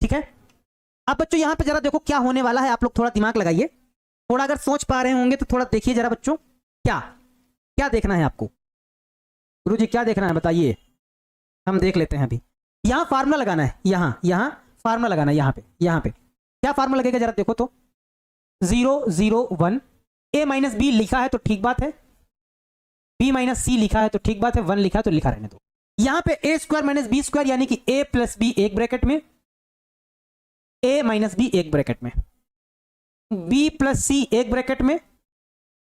ठीक है, अब बच्चों यहां पे जरा देखो क्या होने वाला है, आप लोग थोड़ा दिमाग लगाइए, थोड़ा अगर सोच पा रहे होंगे तो थोड़ा देखिए जरा बच्चों, क्या क्या देखना है आपको, गुरुजी क्या देखना है बताइए, हम देख लेते हैं अभी। यहां फार्मूला लगाना है, यहां फार्मूला लगाना है, यहां पे क्या फार्मूला लगेगा जरा देखो तो, 0 0 1, ए माइनस बी लिखा है तो ठीक बात है, बी माइनस सी लिखा है तो ठीक बात है, 1 लिखा है तो लिखा रहने दो। यहां पे ए स्क्वायर माइनस बी स्क्वायर यानी कि ए प्लस बी एक ब्रैकेट में, ए माइनस बी एक ब्रैकेट में, बी प्लस सी एक ब्रैकेट में,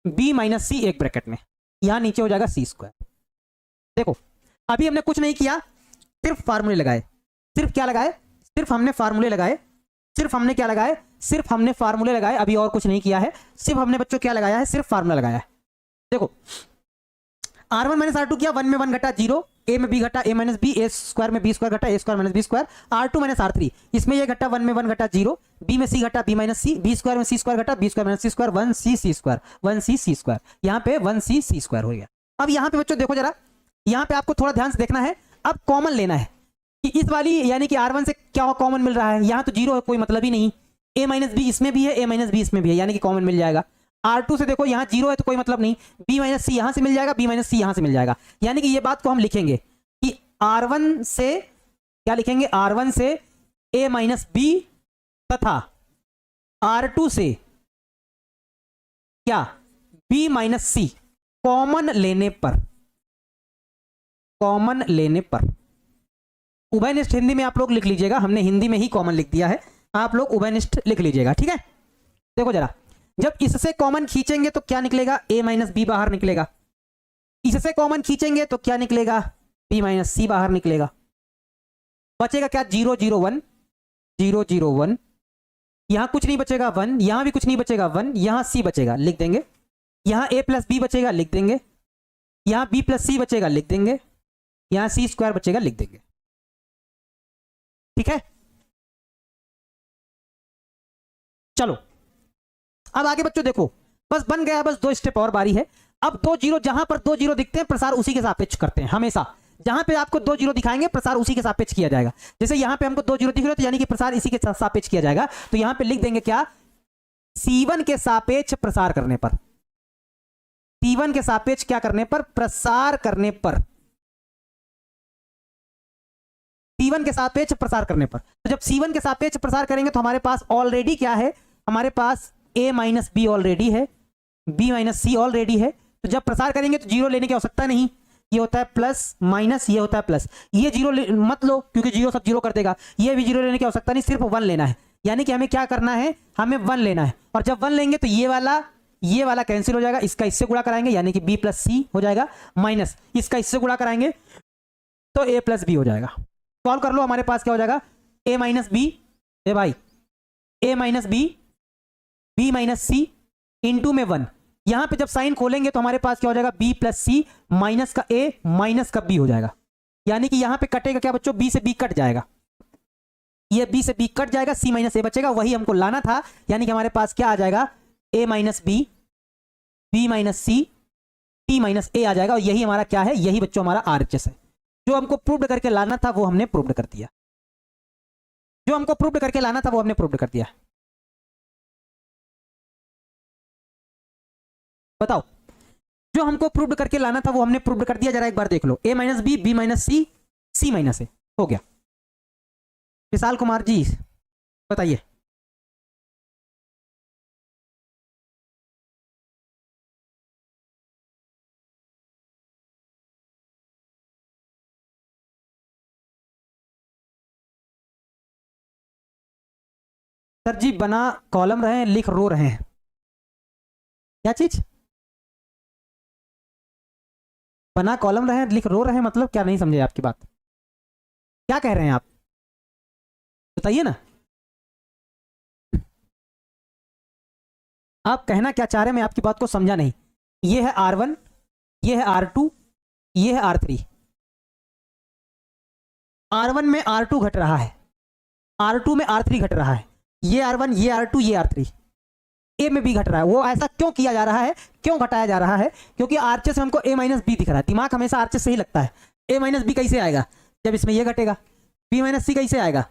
बी माइनस सी एक ब्रैकेट में, यहां नीचे हो जाएगा सी स्क्वायर। देखो अभी हमने कुछ नहीं किया, सिर्फ फार्मूले लगाए, सिर्फ क्या लगाए, सिर्फ हमने फार्मूले लगाए, सिर्फ हमने क्या लगाए, सिर्फ हमने फार्मूले लगाए, अभी और कुछ नहीं किया है, सिर्फ हमने बच्चों क्या लगाया है, सिर्फ फार्मूला लगाया है। देखो R1 माइनस R2 किया, 1 में 1 घटा 0, ए में बी घटा A minus B, A square में बी स्क्वायर घटा A square minus B square, R2 minus R3, इसमें ये घटा 1 में 1 घटा 0, बी में सी घटा बी माइनस सी, बी स्क्वायर में सी स्क्वायर घटा बी स्क्वायर माइनस सी स्क्वायर, 1 सी सी स्क्वायर, 1 सी सी स्क्वायर, यहाँ पे 1 सी सी स्क्वायर हो गया। अब यहाँ पे बच्चों देखो जरा, यहाँ पे आपको थोड़ा ध्यान से देखना है, अब कॉमन लेना है कि इस वाली यानी कि R1 से क्या कॉमन मिल रहा है, यहाँ तो 0 है कोई मतलब ही नहीं, ए माइनस बी इसमें भी है, ए माइनस बी इसमें भी है, यानी कि कॉमन मिल जाएगा। R2 से देखो यहाँ 0 है तो कोई मतलब नहीं, बी माइनस सी यहां से मिल जाएगा, बी माइनस सी यहां से मिल जाएगा, यानी कि ये बात को हम लिखेंगे कि R1 से क्या लिखेंगे, R1 से ए माइनस बी तथा R2 से क्या बी माइनस सी कॉमन लेने पर उभयनिष्ठ हिंदी में आप लोग लिख लीजिएगा, हमने हिंदी में ही कॉमन लिख दिया है, आप लोग उभयनिष्ठ लिख लीजिएगा। ठीक है, देखो जरा, जब इससे कॉमन खींचेंगे तो क्या निकलेगा, a माइनस बी बाहर निकलेगा, इससे कॉमन खींचेंगे तो क्या निकलेगा, b माइनस सी बाहर निकलेगा, बचेगा क्या 0 0 1 0 0 1, यहां कुछ नहीं बचेगा 1, यहां भी कुछ नहीं बचेगा 1, यहां c बचेगा लिख देंगे, यहां a प्लस बी बचेगा लिख देंगे, यहां b प्लस सी बचेगा लिख देंगे, यहां c स्क्वायर बचेगा लिख देंगे। ठीक है, चलो अब आगे बच्चों देखो, बस बन गया, बस 2 स्टेप और बारी है। अब 2 जीरो, जहां पर 2 जीरो दिखते हैं प्रसार उसी के सापेक्ष करते हैं हमेशा, जहां पे आपको 2 जीरो दिखाएंगे प्रसार उसी के सापेक्ष किया जाएगा। जैसे यहां पे हमको 2 जीरो दिख रहे हो तो यानी कि प्रसार इसी के सापेक्ष किया जाएगा, तो यहां पे लिख देंगे क्या, C1 के सापेक्ष प्रसार करने पर, C1 के सापेक्ष क्या करने पर, प्रसार करने पर, C1 के सापेक्ष प्रसार करने पर। तो जब C1 के सापेक्ष प्रसार करेंगे तो हमारे पास ऑलरेडी क्या है, हमारे पास a माइनस बी ऑलरेडी है, b माइनस सी ऑलरेडी है, तो जब प्रसार करेंगे तो जीरो लेने की आवश्यकता नहीं, ये होता है प्लस माइनस, ये होता है प्लस, ये जीरो मत लो क्योंकि जीरो सब जीरो कर देगा, ये भी जीरो लेने की आवश्यकता नहीं, सिर्फ 1 लेना है, यानी कि हमें क्या करना है, हमें 1 लेना है, और जब 1 लेंगे तो ये वाला कैंसिल हो जाएगा, इसका इससे गुणा कराएंगे यानी कि b प्लस सी हो जाएगा, माइनस इसका इससे गुणा कराएंगे तो a प्लस बी हो जाएगा। सॉल्व कर लो, हमारे पास क्या हो जाएगा, a माइनस बी, ए भाई a minus B, b minus C into में 1, यहां पे जब साइन खोलेंगे तो हमारे पास क्या हो जाएगा, b प्लस सी माइनस का a माइनस का b हो जाएगा, यानी कि यहां पे कटेगा क्या बच्चों, b से b कट जाएगा, ये b से b कट जाएगा, c माइनस a बचेगा, वही हमको लाना था, यानी कि हमारे पास क्या आ जाएगा, a minus B, b minus C, t minus a आ जाएगा, और यही हमारा क्या है, यही बच्चों हमारा RHS है। जो हमको प्रूव्ड करके लाना था वो हमने प्रूव्ड कर दिया, जो हमको प्रूव्ड करके लाना था वो हमने प्रूव्ड कर दिया। बताओ, जो हमको प्रूव्ड करके लाना था वो हमने प्रूव्ड कर दिया, जरा एक बार देख लो, a minus B, b minus C, c minus A हो गया। विशाल कुमार जी बताइए। सर जी बना कॉलम रहे हैं, लिख रो रहे हैं, क्या चीज, बना कॉलम रहे हैं लिख रो रहे हैं, मतलब क्या, नहीं समझे आपकी बात, क्या कह रहे हैं आप बताइए ना, आप कहना क्या चाह रहे हैं, मैं आपकी बात को समझा नहीं। ये है R1, ये है R2, ये है R3, R1 में R2 घट रहा है, R2 में R3 घट रहा है, ये R1, ये R2, ये R3, ए में बी घट रहा है। वो ऐसा क्यों किया जा रहा है, क्यों घटाया जा रहा है? क्योंकि आरचेस में हमको ए माइनस बी दिख रहा है। दिमाग हमेशा आरचेस से ही लगता है। ए माइनस बी कैसे आएगा? जब इसमें ये घटेगा। बी माइनस सी कैसे आएगा?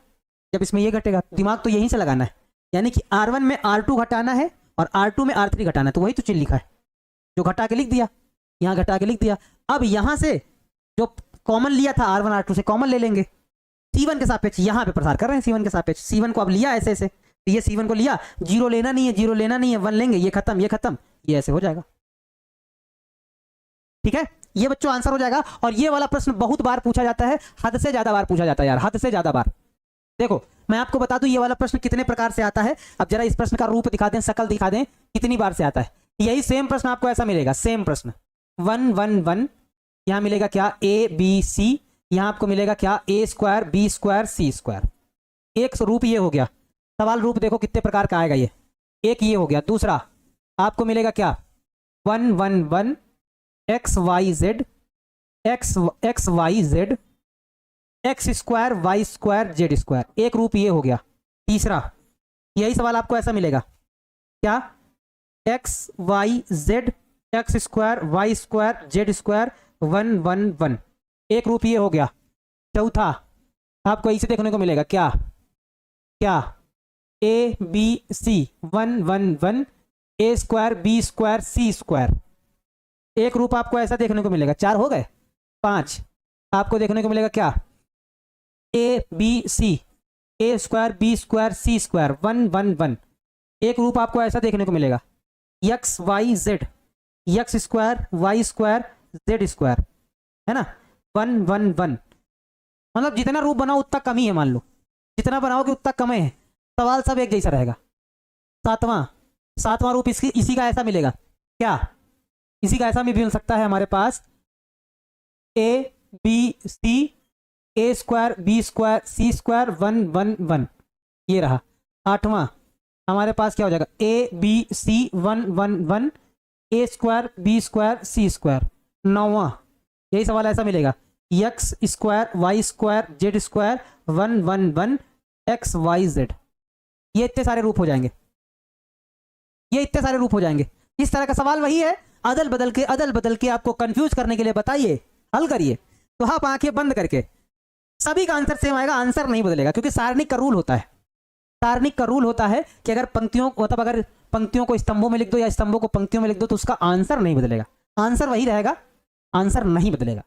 जब इसमें ये घटेगा। दिमाग तो यहीं से लगाना है, यानी कि R1 में R2 घटाना है और R2 में R3 घटाना है। तो वही तो चीज लिखा है, जो घटा के लिख दिया, यहाँ घटा के लिख दिया। अब यहाँ से जो कॉमन लिया था R1 R2 से कॉमन ले लेंगे, C1 के सापेक्ष यहाँ पे प्रसार कर रहे हैं। C1 के सापेक्ष C1 को अब लिया ऐसे ऐसे, तो ये C1 को लिया, जीरो लेना नहीं है, जीरो लेना नहीं है, 1 लेंगे, ये खत्म, ये खत्म, ये ऐसे हो जाएगा। ठीक है, ये बच्चों आंसर हो जाएगा। और ये वाला प्रश्न बहुत बार पूछा जाता है, हद से ज्यादा बार पूछा जाता है यार, हद से ज्यादा बार। देखो मैं आपको बता दूं ये वाला प्रश्न कितने प्रकार से आता है। अब जरा इस प्रश्न का रूप दिखा दें, शकल दिखा दें, कितनी बार से आता है। यही सेम प्रश्न आपको ऐसा मिलेगा, सेम प्रश्न 1 1 1। यहां मिलेगा क्या? A B C. यहां आपको मिलेगा क्या? A square B square C square. एक रूप ये हो गया। सवाल रूप देखो कितने प्रकार का आएगा ये। एक ये हो गया। दूसरा आपको मिलेगा क्या? 1 1 1 X Y Z, X Y Z, X square Y square Z square. एक रूप ये हो गया। तीसरा यही सवाल आपको ऐसा मिलेगा क्या? X Y Z, X square Y square Z square 1 1 1। एक रूप ये हो गया। चौथा आपको इसे देखने को मिलेगा क्या? क्या? A B C 1 1 1 A square B square C square. एक रूप आपको ऐसा देखने को मिलेगा। 4 हो गए। 5 आपको देखने को मिलेगा क्या? A B C A square B square C square 1 1 1। एक रूप आपको ऐसा देखने को मिलेगा। X Y Z, X square Y square Z square, है ना? 1 1 1। मतलब जितना रूप बनाओ उतना कम ही है, मान लो जितना बनाओगे उतना कम है। सवाल सब एक जैसा रहेगा। सातवां रूप इसी का ऐसा मिलेगा क्या? इसी का ऐसा भी मिल सकता है हमारे पास। A B C A square B square C square 1 1 1। ये रहा। आठवां हमारे पास क्या हो जाएगा? A B C 1 1 1 A square B square C square. नौवां यही सवाल ऐसा मिलेगा। X square Y square Z square 1 1 1 X Y Z. ये इतने सारे रूप हो जाएंगे, ये इतने सारे रूप हो जाएंगे। इस तरह का सवाल वही है, अदल बदल के आपको कंफ्यूज करने के लिए बताइए, हल करिए। तो आप आंखें बंद करके सभी का आंसर सेम आएगा, आंसर नहीं बदलेगा। क्योंकि सारणिक का रूल होता है, सारणिक का रूल होता है कि अगर पंक्तियों मतलब अगर पंक्तियों को स्तंभों में लिख दो या स्तंभों को पंक्तियों में लिख दो तो उसका आंसर नहीं बदलेगा, आंसर वही रहेगा, आंसर नहीं बदलेगा,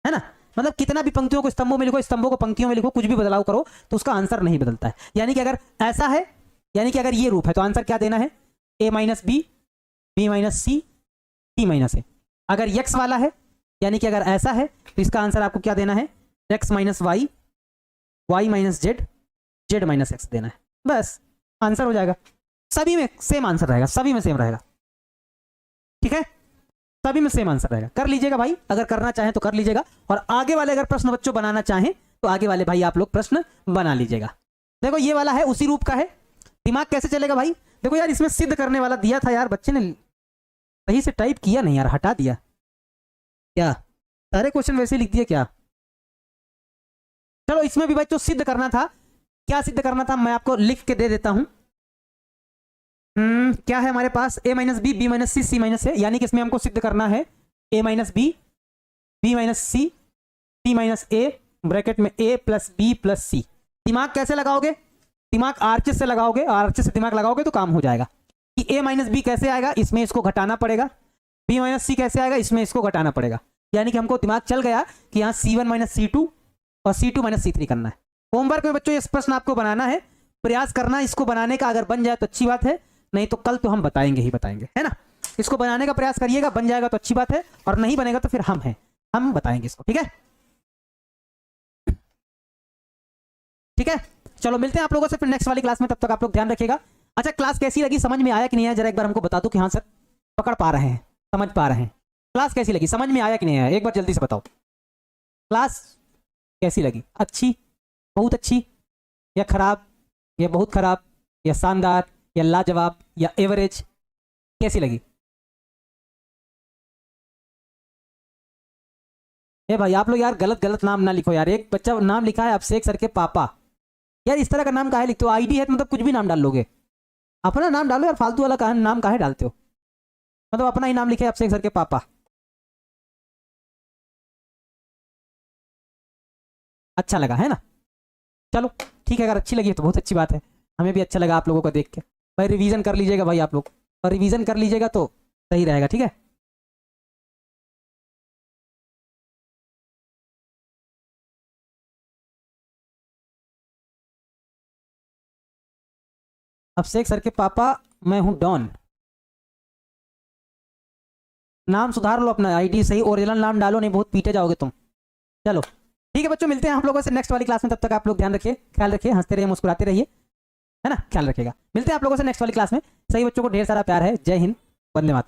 है ना? मतलब कितना भी पंक्तियों को स्तंभों में लिखो, स्तंभों को पंक्तियों में लिखो, कुछ भी बदलाव करो तो उसका आंसर नहीं बदलता है। यानी कि अगर ऐसा है, यानी कि अगर ये रूप है तो आंसर क्या देना है? ए minus B, B minus C, C minus ए। अगर यक्स वाला है, यानी कि अगर ऐसा है तो इसका आंसर आपको क्या देना है? X minus Y, Y minus Z, Z minus X देना है। बस आंसर हो जाएगा। सभी में सेम आंसर रहेगा, सभी में सेम रहेगा। ठीक है, सभी में सेम आंसर रहेगा। कर लीजिएगा भाई, अगर करना चाहें तो कर लीजिएगा। और आगे वाले अगर प्रश्न बच्चों बनाना चाहें तो आगे वाले भाई आप लोग प्रश्न बना लीजिएगा। देखो ये वाला है उसी रूप का है। दिमाग कैसे चलेगा भाई? देखो यार इसमें सिद्ध करने वाला दिया था यार, बच्चे ने सही से टाइप किया नहीं यार, हटा दिया क्या? सारे क्वेश्चन वैसे लिख दिए क्या? चलो इसमें भी बच्चों सिद्ध करना था। क्या सिद्ध करना था मैं आपको लिख के दे देता हूं। क्या है हमारे पास? ए minus B, B minus C, C minus ए। यानी कि इसमें हमको सिद्ध करना है ए minus B, B minus C, C minus ए, ब्रैकेट में ए प्लस बी प्लस सी। दिमाग कैसे लगाओगे? दिमाग आरचेस से लगाओगे, आरचेस से दिमाग लगाओगे तो काम हो जाएगा। कि ए माइनस बी कैसे आएगा? इसमें इसको घटाना पड़ेगा। बी माइनस सी कैसे आएगा? इसमें इसको घटाना पड़ेगा। यानी कि हमको दिमाग चल गया कि यहाँ C1 माइनस C2 और C2 माइनस C3 करना है। होमवर्क में बच्चों इस प्रश्न आपको बनाना है, प्रयास करना इसको बनाने का। अगर बन जाए तो अच्छी बात है, नहीं तो कल तो हम बताएंगे ही बताएंगे, है ना? इसको बनाने का प्रयास करिएगा, बन जाएगा तो अच्छी बात है, और नहीं बनेगा तो फिर हम हैं, हम बताएंगे इसको। ठीक है, ठीक है, चलो मिलते हैं आप लोगों से फिर नेक्स्ट वाली क्लास में। तब तक आप लोग ध्यान रखिएगा। अच्छा क्लास कैसी लगी, समझ में आया कि नहीं आया, जरा एक बार हमको बता दो कि हाँ सर पकड़ पा रहे हैं, समझ पा रहे हैं। क्लास कैसी लगी, समझ में आया कि नहीं आया, एक बार जल्दी से बताओ। क्लास कैसी लगी? अच्छी, बहुत अच्छी, या खराब, या बहुत खराब, या शानदार, या लाजवाब, या एवरेज? कैसी लगी? ए भाई आप लोग यार गलत गलत नाम ना लिखो यार। एक बच्चा नाम लिखा है अभिषेक सर के पापा, यार इस तरह का नाम काहे लिखते हो? आईडी है तो मतलब कुछ भी नाम डाल लोगे। अपना नाम डालो यार, फालतू वाला नाम काहे डालते हो? मतलब अपना ही नाम लिखे अभिषेक सर के पापा। अच्छा लगा है ना? चलो ठीक है, अगर अच्छी लगी तो बहुत अच्छी बात है, हमें भी अच्छा लगा आप लोगों को देख के। भाई रिवीजन कर लीजिएगा भाई आप लोग, और रिवीजन कर लीजिएगा तो सही रहेगा, ठीक है। अभिषेक सर के पापा, मैं हूँ डॉन। नाम सुधार लो अपना, आईडी सही ओरिजिनल नाम डालो, नहीं बहुत पीटे जाओगे तुम। चलो ठीक है बच्चों, मिलते हैं आप लोगों से नेक्स्ट वाली क्लास में। तब तक आप लोग ध्यान रखिए, ख्याल रखिए, हंसते रहिए, मुस्कुराते रहिए, है ना, ख्याल रखिएगा। मिलते हैं आप लोगों से नेक्स्ट वाली क्लास में। सही बच्चों को ढेर सारा प्यार है। जय हिंद, वंदे मातरम।